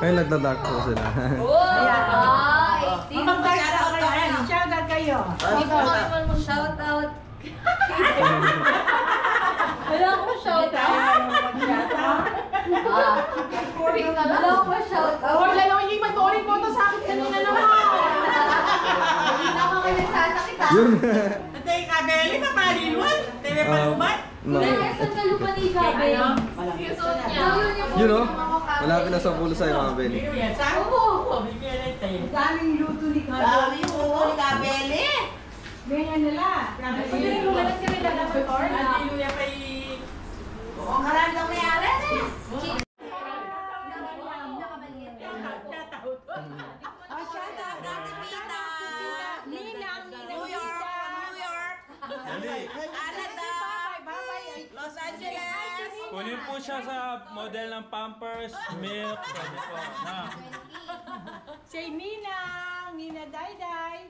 Ay, nagdadark po sila. Shoutout kayo. Shout out. Wala akong shout out. Wala akong shout out. Wala naman yung mag-ulit mo to sa akin kanina naman. Hindi na ako kayo sasakita. Ate, kabeli pa palilwan. Tebe palubat. Saan ka lupa ni Gabi? You know, malapit na sa pulo sa'yo mga belly. Oo. Daming luto ni Kabeli. Ganyan nila. Pwede mo ganun kami nag-record na. Ang karandang mayari na. New York. Canada. Los Angeles. Kunin po siya sa model ng Pampers, milk, pwede po. Na. Say Ninang, Nina Dayday.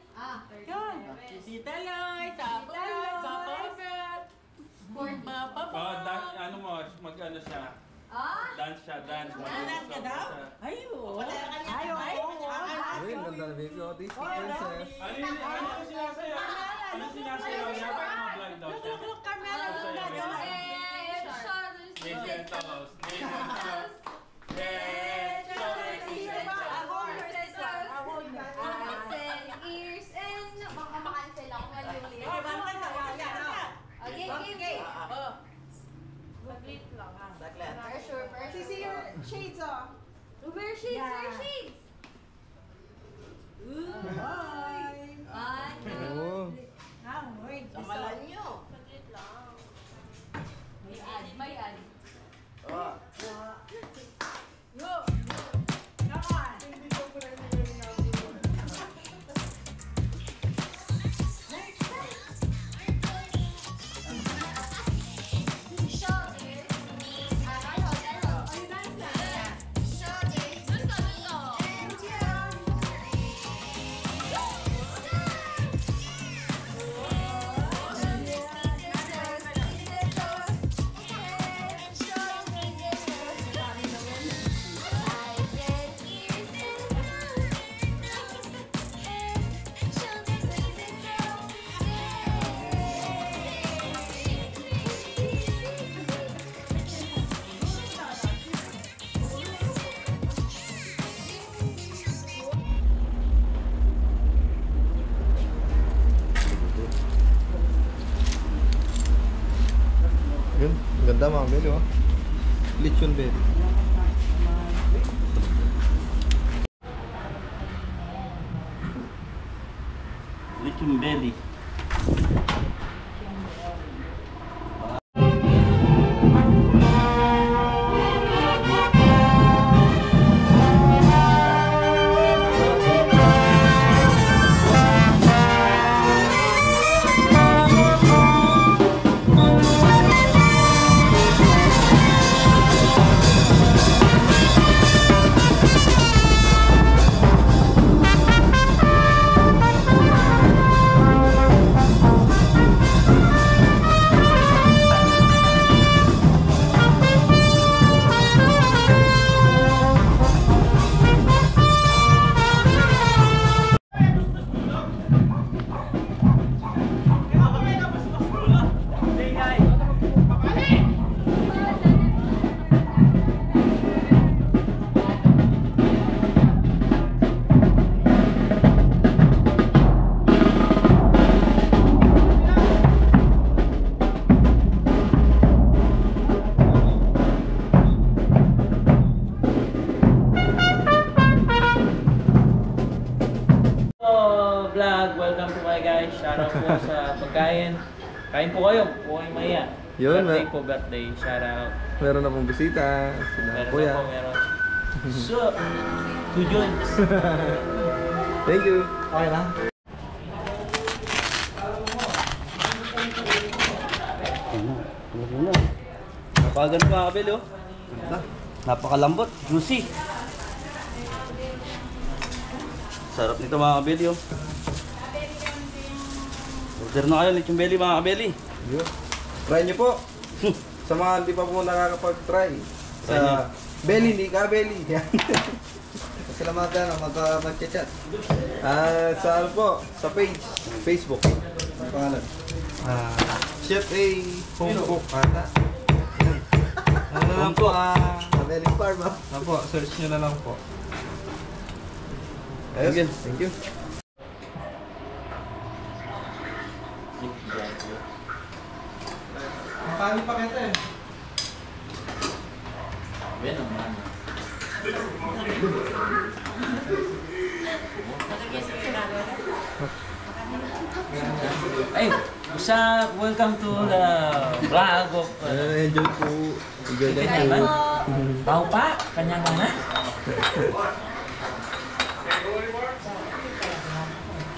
Yun. Si Taloy, Tapoy, Papapet. Ano mo, mag-ano siya. Dance siya, dance. Dance ka daw? Ayun. Ay, ang ganda na baby. Oh, this is princess. Ano sinasayaw? Ano sinasayaw niya? Bakit mag-vlog daw siya? Look, Carmela, look na doon. Nation toast, nation toast. Ears and... Baka makancel ako maluli. Okay, game. Mag-lit lang. Sure Kamalan nyo. May ad. Yun, ganda mga belly, oh. Lechon belly. Lechon belly. Vlog, welcome to my guys. Shoutout po sa pagkain. Kain po kayo, po kayo maya. Yun, birthday po, birthday. Shoutout. Meron na pong bisita. Sila Meron kuya. na po, meron. So, to joins. Thank you. Okay na. Napakaganda mga kabel, oh. Napakalambot, juicy. Sarap nito mga kabeli, oh. Order na kayo, lechon belly mga kabeli. Yun. Try nyo po. Sa mga hindi pa po nakakapag-try. Sa belly, hindi ka belly. Sila mag-chat. Sa ano po, sa page, Facebook. Ang pangalan. Chef A Home Cook ata. Ano na lang po, Belly Farm, ha? Ano po, search nyo na lang po. Ayun, thank you. Makani pa kita eh. Ay, welcome to the vlog of Enjoy po. Enjoy lang po. Kanyaman. Tao pa, kanyaman na.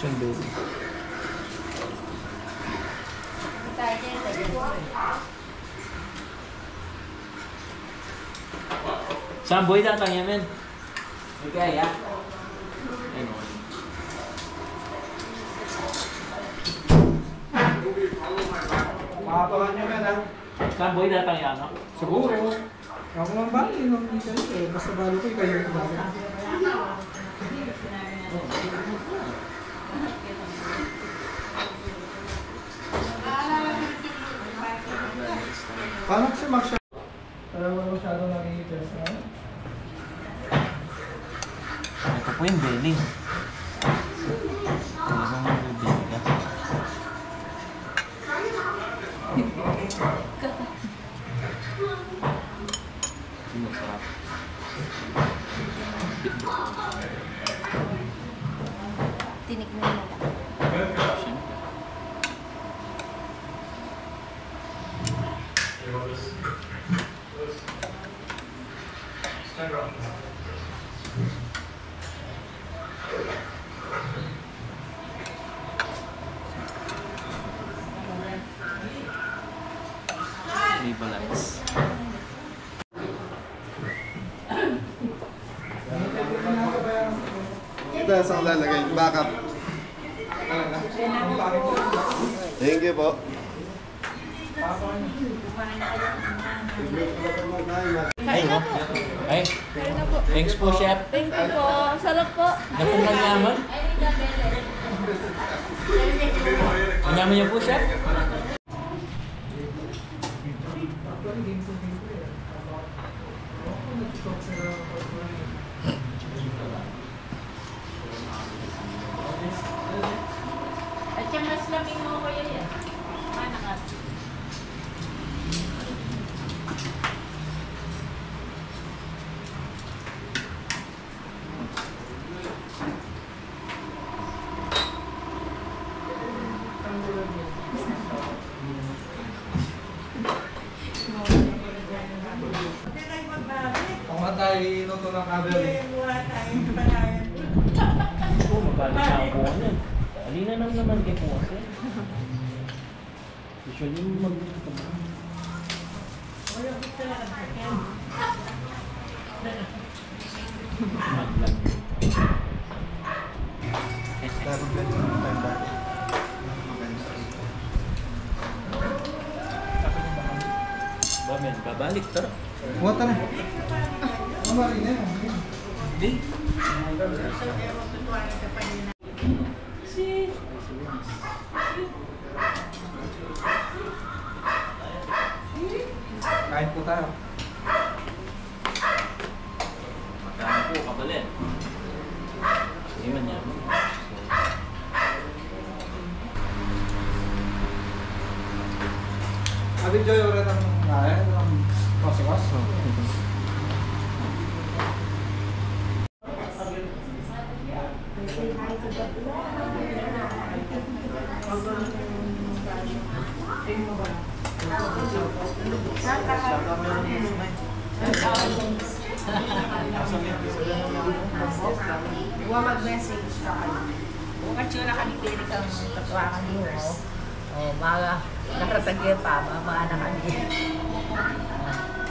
Chon baby. Samboy datang ya men. Okay ya. Makapalan nyo men, ha? Samboy datang ya no. Siguro. Ako lang bali, nung dito eh. Basta balo ko kayo yung bali. Paano kasi mag-shot? Pero wala masyadong nakikita sa ano? Ito po yung belly. Talagang belly ka. Masarap. Tinik mo na lang. Viva Lights. Ito sa lalagay. Backup. Thank you po. Ay, thanks po, Chef. Thank you po. Sarap po. Napungan naman. Manyaman niyo po, Chef. At yung mas laming mo ko yan. Anak. Ako nga tayo inuto ng kabel. Po, magaling na ako ano. Alina naman kayo po kasi. Usually mag-gusto ba? Ba, men, babalik tara. Buhat na. Ang marin na yun. Hindi. Kain po tayo. Magkano po, kabalin. Hindi man yan. Abi Joy, ulit ang kain. Ang pasiwas. Huwag mag-message sa kayo. Kung at yun nakalipinig ang katuwangan niyo, o mga nakatagir pa, mga nakagir.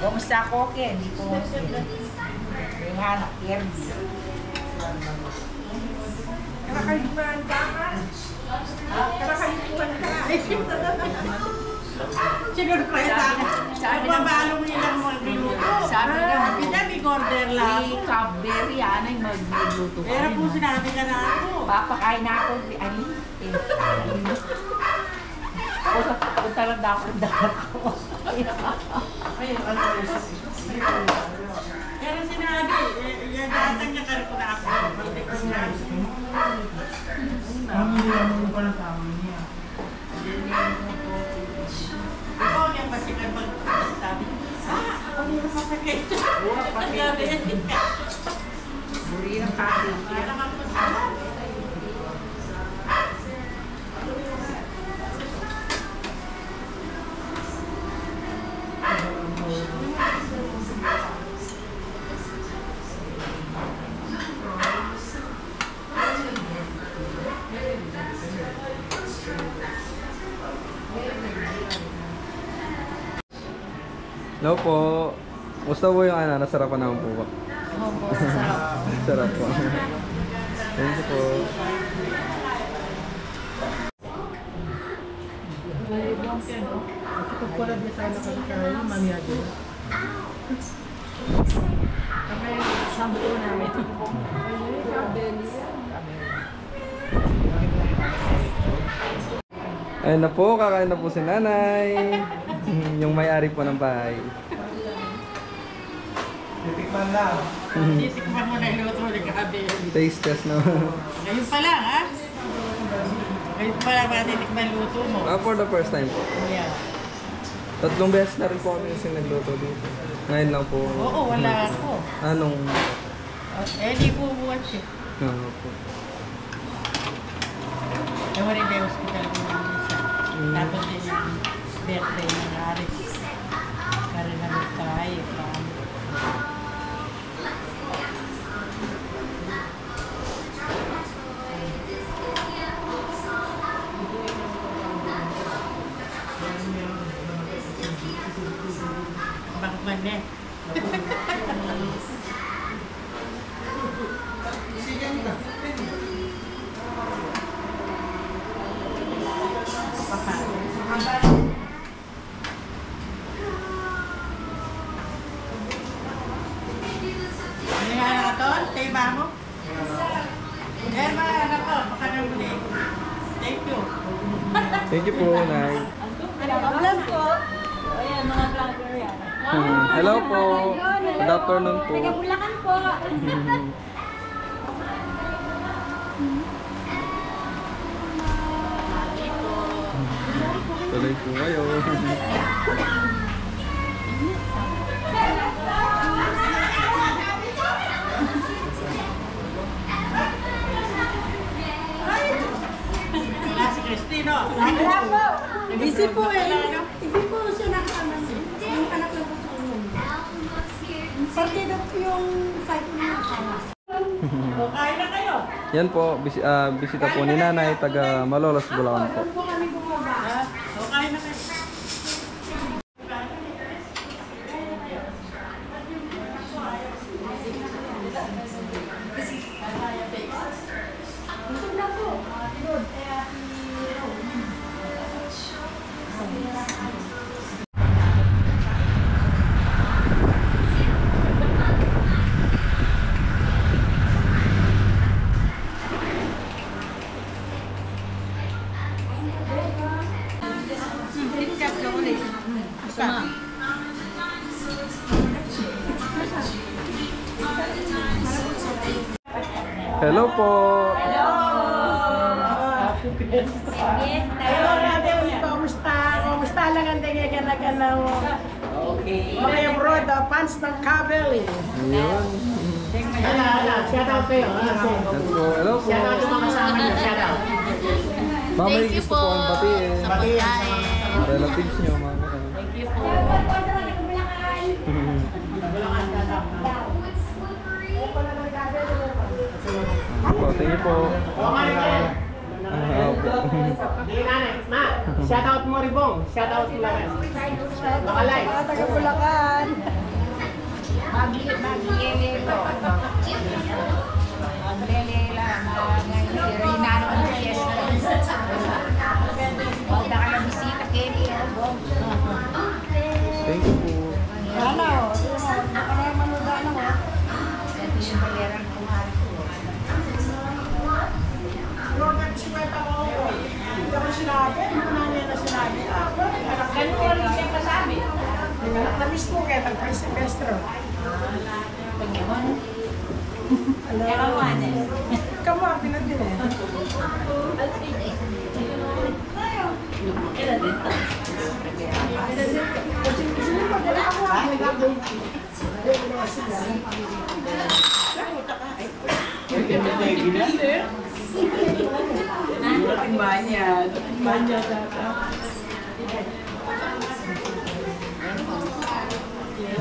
Kumusta ako, Ken? Hindi ko yung anak, Kirby. Nakakalipuan ka ka? Nakakalipuan ka? Siguro pa yun ako. Magbabalo mo nilang magluluto. Sabi ka, May order lang. si Cubberry, yan ay magluto ka Pero rin. kung sinabi ka na ako. Papakain na ako, Ali. Punta lang na ako, dapat ko. Pero sinabi, yadatan niya ka rin ko na ako. Ikaw niya pasikan magsabi. Ako nila masakit. Sabi niya. Buri ng katin. Para magpasama. Hello po. Gusto po yung ano, nasarapan naman po ba? Opo, sarap. Sarap po. Thank you po. Pagkulat niya sana kami kayo, mamaya din. Kami, sampo namin. Ayun na po, kakain na po si nanay. Yung may-ari po ng bahay. Titikman mo na iluto ni Gabi. Taste test na. Ngayon pa lang, ha? Ngayon pa lang ba titikman luto mo? For the first time po. Yeah. 3 beses na rin po kami yung nagluto dito. Ngayon lang po. Oo, wala ako. Anong? Di po buwan siya. Ano po. Ewan rin may hospital ko naman siya. Tapos din yung birthday ng Aris. Kaya naman tayo. naman eh. Ano nga na ito? Tayo ba mo? Eh, mga anak ko, baka nang muli. Thank you. Thank you po, Nay. Vlog po. Ayan, mga vlogger yan. Hello po. Good afternoon po. Taga Bulacan po. Tuloy po kayo. Wala si Cristino. Wala po. Busy po eh. Hindi po siya nakasama. Yung anak na po siya yun. Partido po yung site niya nakasama. O, kain na kayo. Yan po, bisita po ni Nanay, taga Malolos, Bulacan po. Po kami bumaba. O, kain na kayo. Busog na po. Good. Hello po. Hello, Ate Uli, kamusta? Kamusta lang ang tingin-gana-gana mo? Okay. Okay, bro, the pants ng Cabelli. Ayun. Shout out kayo. Yan po. Hello po. Shout out yung mga kasama niyo. Shout out. Mama, may gusto po ang batiin. Mga relatives niyo, mga thank you po. Ma, shout out mo Ribong. Shout out mo lang. Makalay. Taga Bulacan. Mag-ielelo. Mag-ielelo. Rinano ang fiesta. Huwag na ka na bisita, Kenny. Thank you po. Ano? Baka na yung manuda na mo. Ito yung bayaran ko. Hindi ako sinabi. Ano na niya na sinabi? Ganun ko rin siya kasabi. Namiss ko kaya tag-Silvestro. Kamu, pinagdin eh.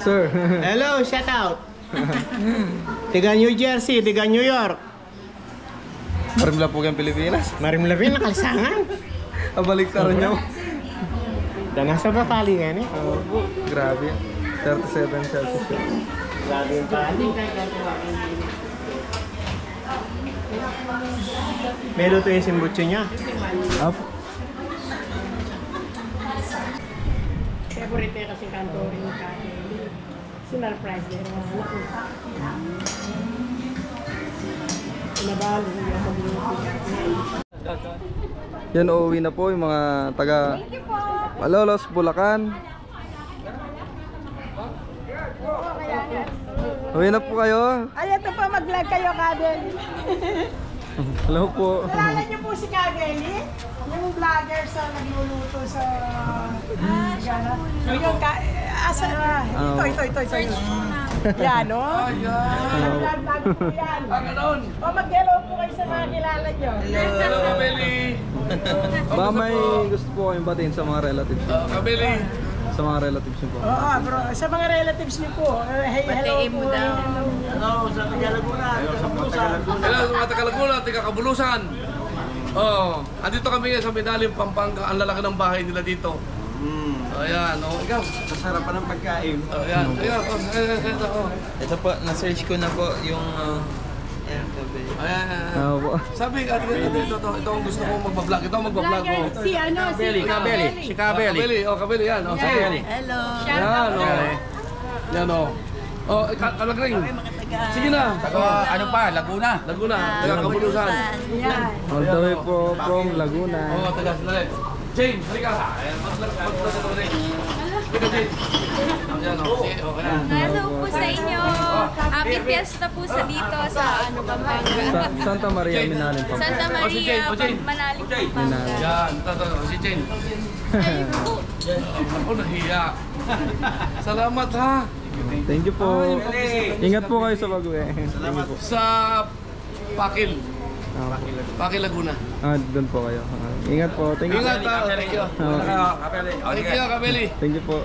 Sir. Hello, shout out. Tiga New Jersey, tiga New York. Marimla po kayong Pilipinas. Marimlavin na kalsangan. Abalik ka rin niyo. Nasa Bapali nga eh. Grabe. 37 Celsius. Grabe yung pali. May luto yung simbutso niya. Up. Favorite niya kasi kanto rin yung kati. Sinurprise niya yung anak ko. Pinabalo yung magluluto. Yan, uuwi na po yung mga taga Malolos, Bulacan. Uwi na po kayo. Ay, ito pa mag-vlog kayo, Kadeli. Hello po. Kilala niyo po si Kadeli? Yung vlogger sa nagluluto sa... Yung asa... Ito. Yan, no? Vlog po yan. O, mag-hello po kayo sa mga kilala niyo. Hello, Kabeli. Ba may gusto po kayong batiin sa mga relatives niyo? Kabeli. Sa mga relatives niyo po. Oo, bro. Sa mga relatives niyo po. Hey, hello po. Hello, sa mga Tagalaguna, taga Kabulusan. Oh, andito kami sa Minalim, Pampanga. Ang lalaki ng bahay nila dito. Ayan, ikaw. Masarapan ng pagkain. Ayan, ito. Ito po, na-search ko na po yung... Ayan. Opo. Sabi ka, ito ang gusto ko magbablog. Ito ang magbablog ko. Si ano, si Kabeli. Si Kabeli. Kabeli, yan. Kabeli. Hello. Yan, Yan, Kalagring. Sige na. Ano pa? Laguna. Laguna. Taga Kabulusan. Yan. All the way po from Laguna. Taga sandali. James, halika. Mag-vlog ito rin. Halika, James. Ayan, sige, okay na. Hello po sa inyo. Happy Fiesta po sa dito sa Pampanga. Santa Maria, Minalin po. Santa Maria, Manaling, Pampanga. Yan, si Jane. Ako nahiya. Salamat ha. Thank you po. Ingat po kayo sa pag-uwi. Salamat po. Sa Pakil. Pakil Laguna. Doon po kayo. Ingat po. Thank you. Ingat ha. Thank you. Thank you, Kabeli. Thank you po.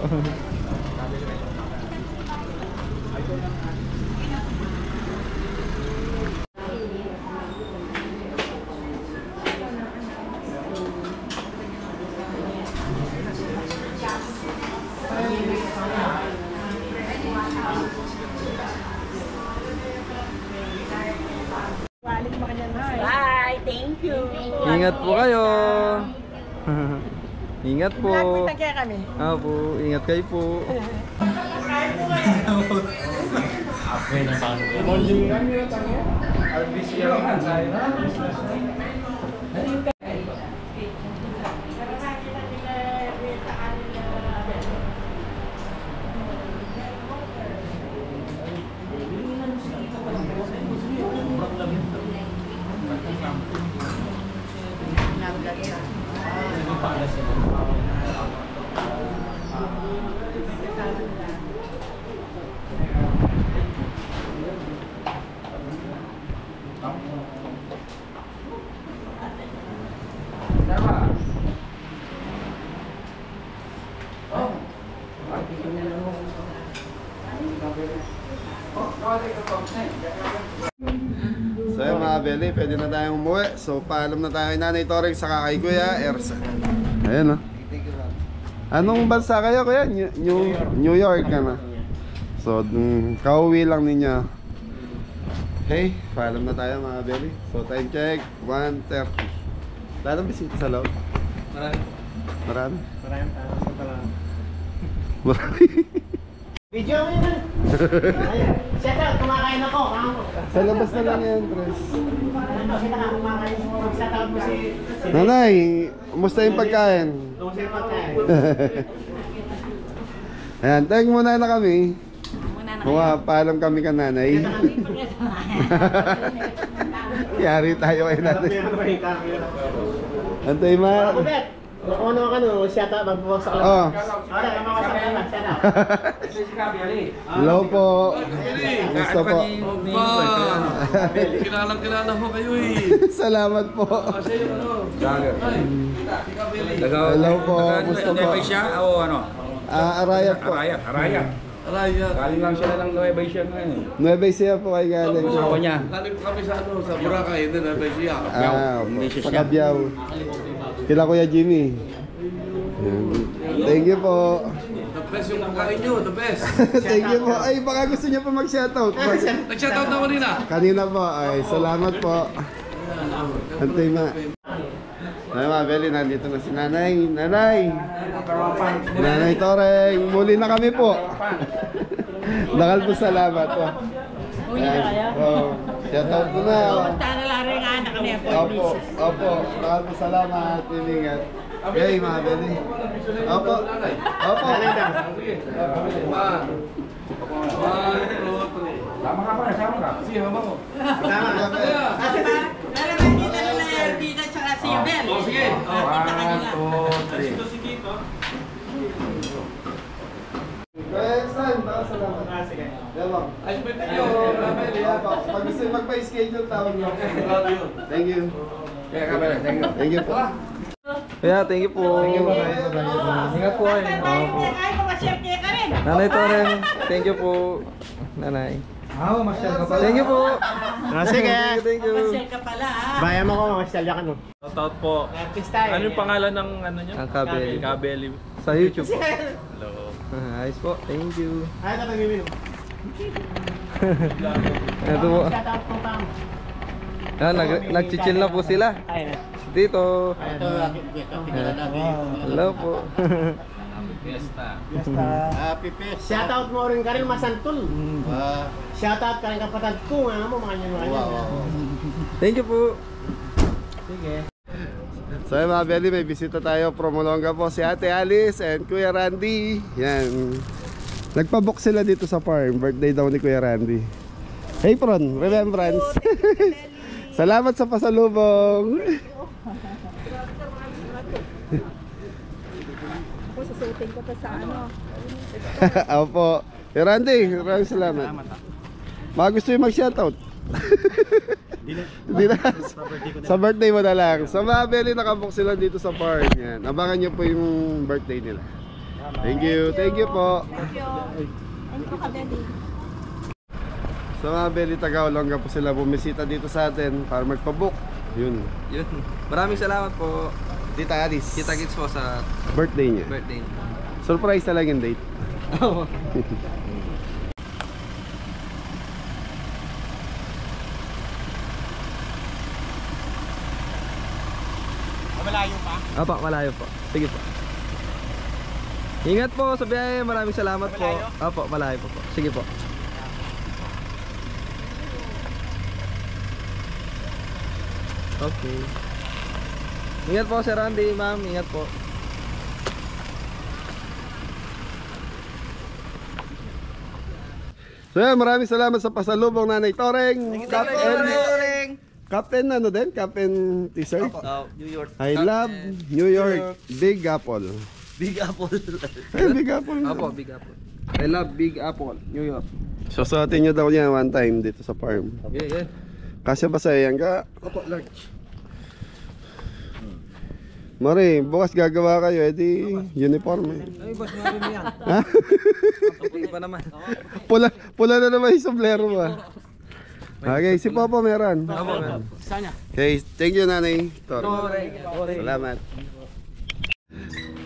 Bye, thank you. Ingat po kayo. Ingat po. Vlog na kaya kami. Po, ingat kayo po. So yun mga Beli, pwede na tayong umuwi. So paalam na tayo kay Nanay Toreng saka kay Kuya Ersa. Ayan o. Anong bansa kayo Kuya? New York ka na. So kauwi lang ninyo. Hey, paalam na tayo mga Beli. So time check, 1:30. Lahat ng bisita sa loob? Marami. Marami. Video mo yun. Set out, kumakain ako. Sa labas na lang yan, Tres. Kita ka, kumakain mo. Set out mo si... Nanay, kumusta yung pagkain? Kumusta yung pagkain? Ayan, thank muna na kami. Paalam kami ka nanay. Yari tayo kay nanay. Antay ma. Kubet! Ano ka no? Set out, magbuwag sa kalabas. Oh. Okay, mamawasak ka na. Set out. Hello po. Gusto po. Kilalang-kilala ko kayo eh. Salamat po. Kasi ano? Hello po. Gusto po. siya o ano? Arayat po. Araya. Araya. Galing lang sila ng Nueva Ecija ngayon. Nueva Ecija po kayo galing. niya. Galing po kami sa ano, sa Boracay, din na siya. Sa Cabiao. Kila Kuya Jimmy. Thank you po. The best yung pagkain nyo, the best. Thank you po. Ay, baka gusto niyo pa mag-shoutout. Nag-shoutout na kanina. Kanina po. Ay, salamat po. Antay ma. Ay, mga Beli, nandito na si Nanay. Nanay! Nanay Toreng, muli na kami po. Dakal po salamat po. Shoutout po na. Tara lang rin nga anak niya po. Opo. Dakal po salamat. Pilingat. Okay, mga Beli. Opo. Sama ka pa, sama ka. Sige, hama ko. Si Bel. Oh, sige. 1, 2, 3. Next time, dakal salamat. Sige. Diba? Ay, pwede nyo. Pag gusto nyo magpa-schedule, tawag nyo. Thank you. Thank you po. Kaya, thank you po. Ingat po kayo. Ay, mga share kaya ka rin. Nanay Toreng, thank you po. Nanay. masyal ka pala. Thank you po. Sige. Thank you. Pasyal ka pala ha. Bayan mo ko, masyalya ka no. Shoutout po. Artist tayo. Ano yung pangalan ng ano nyo? Ang Kabeli. Kabeli. Sa YouTube po. Hello. Ayos po. Thank you. Ay, ito pag-iminom. Ito po. Shoutout po, Pam. Yan, nag-chill na po sila. Ayun. Dito. Ito, Hello po. Happy Fiesta. Shoutout mo rin ka rin, Masantol. Shoutout ka rin kapatid ko, ano mo, mga nyo. Thank you po. Sige. So yun mga Belly, may bisita tayo from Olonga po, si Ate Alice and Kuya Randy. Yan. Nagpabook sila dito sa farm, birthday daw ni Kuya Randy. Hey Pron, remembrance. Salamat sa pasalubong. Ako susutin ko pa sa ano. Opo. Kuya Randy, maraming salamat. Mga gusto yung mag-shoutout. Hindi na. Sa birthday mo na lang. Sa mga Belly, nakabook sila dito sa farm. Yan. Abangan nyo po yung birthday nila. Thank you. Thank you po. Thank you. Thank you, Kabeli. Sa mga Belly, taga-Olonga po sila bumisita dito sa atin para magpabook. Yun. Yun. Maraming salamat po. Tita Alice. Kita kits po sa Birthday niya. birthday. Surprise na lang yung date. Malayo pa? Opo, malayo po. Sige po. Ingat po sa biyahe. Maraming salamat po. Opo, malayo po po. Sige po. Okay. Ingat po Sir Randy, ma'am. Ingat po. So yan, maraming salamat sa pasalubong Nanay Toreng. Captain ano din? Captain t-shirt? New York. I love New York Big Apple. Big Apple. Ay, Big Apple. Opo, Big Apple. I love Big Apple, New York. Susuotin nyo daw niya one time dito sa farm. Yeah, yeah. Kasi ba sa'yo yan ka? Opo, large. Mari, bukas gagawa kayo, edi uniform eh. Ay, boss, meron mo yan. Ha? Okay pa naman. Pula na naman yung sombrero mo ah. Okay, si Popo meron. Opo, meron. Okay, thank you Nanay Toreng. Salamat.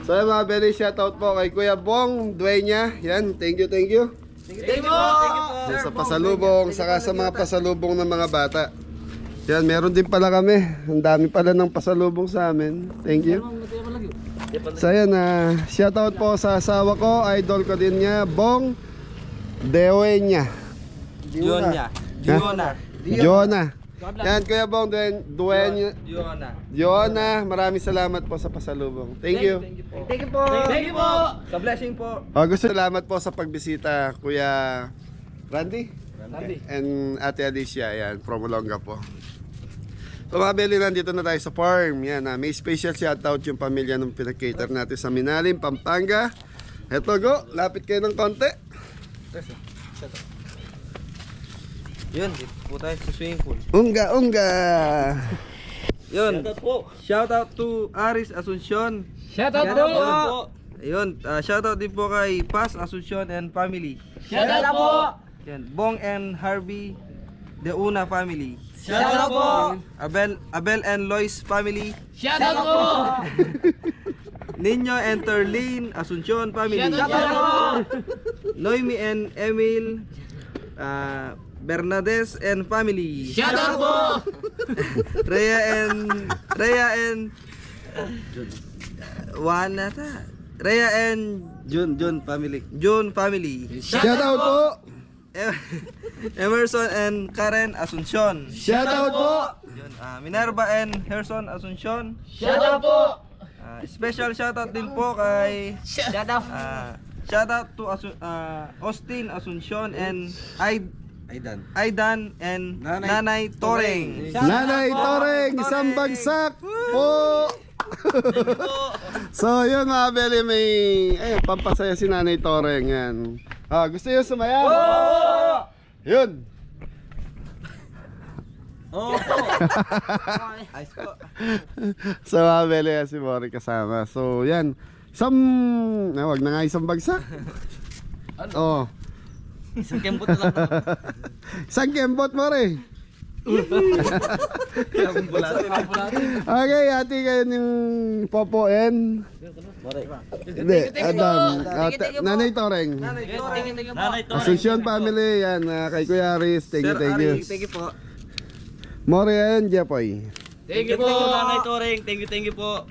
So yung mga Belly, shoutout po kay Kuya Bong Dueña. Yan, thank you, thank you. Thank you po. Yan, sa pasalubong, saka sa mga pasalubong ng mga bata. Yan, meron din pala kami. Ang dami pala ng pasalubong sa amin. Thank you. So yan, shoutout po sa asawa ko, idol ko din niya, Bong Dueña. Diona. Yan, Kuya Bong Dueña. Diona, maraming salamat po sa pasalubong. Thank you. Thank you po. Thank you po. Sa blessing po. Salamat po sa pagbisita, Kuya Randy. And Ate Alicia, yan, from Olonga po. So mga Belly, nandito na tayo sa farm. Yan, may special shoutout yung pamilya ng pinag-cater natin sa Minalim, Pampanga. Eto, go, lapit kayo ng konti. Yun, dito po tayo sa swimming pool. Unga, unga. Yun. Shoutout to Aris Asuncion. Shoutout po! Ayun, shoutout din po kay Paz Asuncion and family. Shoutout po! Yan, Bong and Harvey De Una family. Shoutout po! Abel and Lois family. Shoutout po! Nino and Terlene Asuncion family. Shoutout po! Noemi and Emil Bernades and family. Shoutout po! Rhea and Wanata. Rhea and June family. June family. Shoutout po. Emerson and Karen Asuncion. Shoutout po. Yun, Minerva and Herson Asuncion. Shoutout po! Special shoutout din po kay Shoutout! shoutout to Austin Asuncion and Aidan and Nanay Toreng. Nanay Toreng, isang bagsak po. So yun mga Belly, may pampasaya si Nanay Toreng yan. Gusto nyo sumayaw? Yun. So mga Belly, si Mori kasama. So yan, wag na nga isang bagsak. Isang kembot na lang. Isang kembot mo rin. Okay, hati kayo ng Popoen. Hindi, Adam. Nanay Toreng. Asuncion family, yan. Kay Kuya Aris, thank you, thank you. Thank you po. More and Jepoy. Thank you po, Nanay Toreng. Thank you po.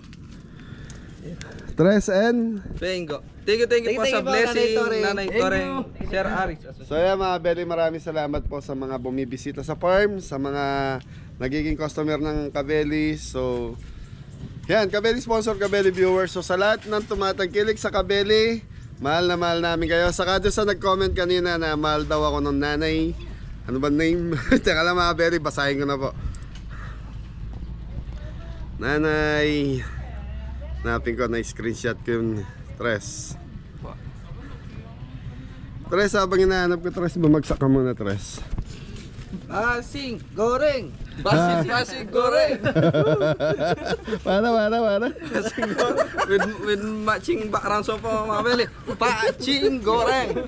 Tres and Bengo. Thank you po sa blessing, Nanay Toreng, Sir Aris. so yan mga Belly, maraming salamat po sa mga bumibisita sa farm, sa mga nagiging customer ng Kabeli. So yan, Kabeli sponsor, Kabeli viewers. So sa lahat ng tumatangkilik sa Kabeli, mahal na mahal namin kayo. Saka doon sa nag-comment kanina na mahal daw ako ng nanay. Ano ba name? Teka lang mga Belly, basahin ko na po. Nanay, napin ko na screenshot ko yung Tres. Tres, habang hinahanap ko Tres, bumagsak ka muna Tres. Basing goreng. Basing goreng. Para. Basing goreng. With matching background so po mga beli. Paching goreng.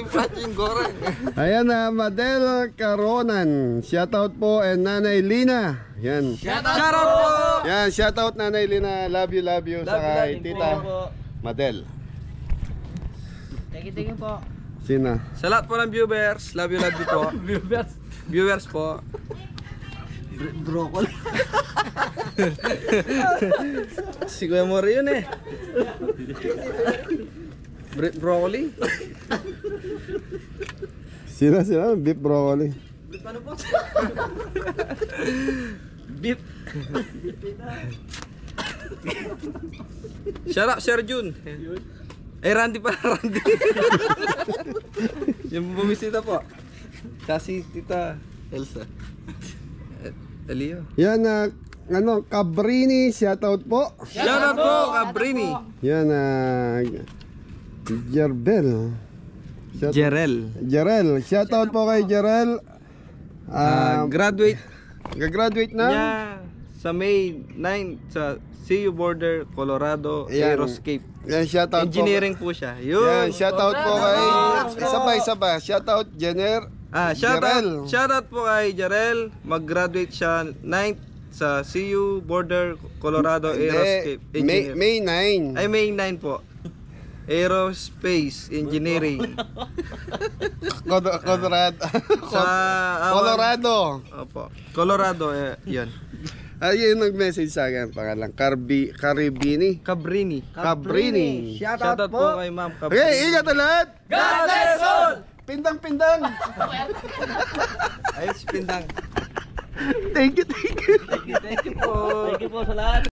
Paching goreng. Ayan na, Madel Caronan. Shoutout po and Nanay Lina. Yan. Shoutout po. Yan, shoutout Nanay Lina. Love you. Saka kay Tita Madel. Thank you po. Sina? Sa lahat po ng viewers, love you po. Viewers po. Broccoli. Si Kuya Mori yun eh. Broccoli. Sina? Beef broccoli. Beef ano po? Beef. Shout out Sir Jun. Randy pa, Randy. Yung bumisita po. Kasi Tita Elsa. Elio. Yan na, Cabrini. Shoutout po. Shoutout po, Cabrini. Yan na, Jerbel. Jerel. Shoutout po kay Jerel. Graduate Gagraduate na? niya sa May 9 sa CU Border, Colorado, Ayan. Aeroscape. Yan, shoutout Engineering po siya. Yan, Yun. shoutout po kay isa pa. Shoutout Jenner. Jerel. Shoutout po kay Jerel. Mag-graduate siya 9th sa CU Border, Colorado, Aeroscape Engineering. May 9. Ay, May 9 po. Aerospace Engineering. Colorado. Opo. Colorado, yun. Ayun nag-message sa akin, pangalan Cabrini. Shoutout po kay Ma'am Cabrini. Okay, ingat na lahat. God bless all! Pindang. Ayun si Pindang. Thank you. Thank you po. Thank you po sa lahat.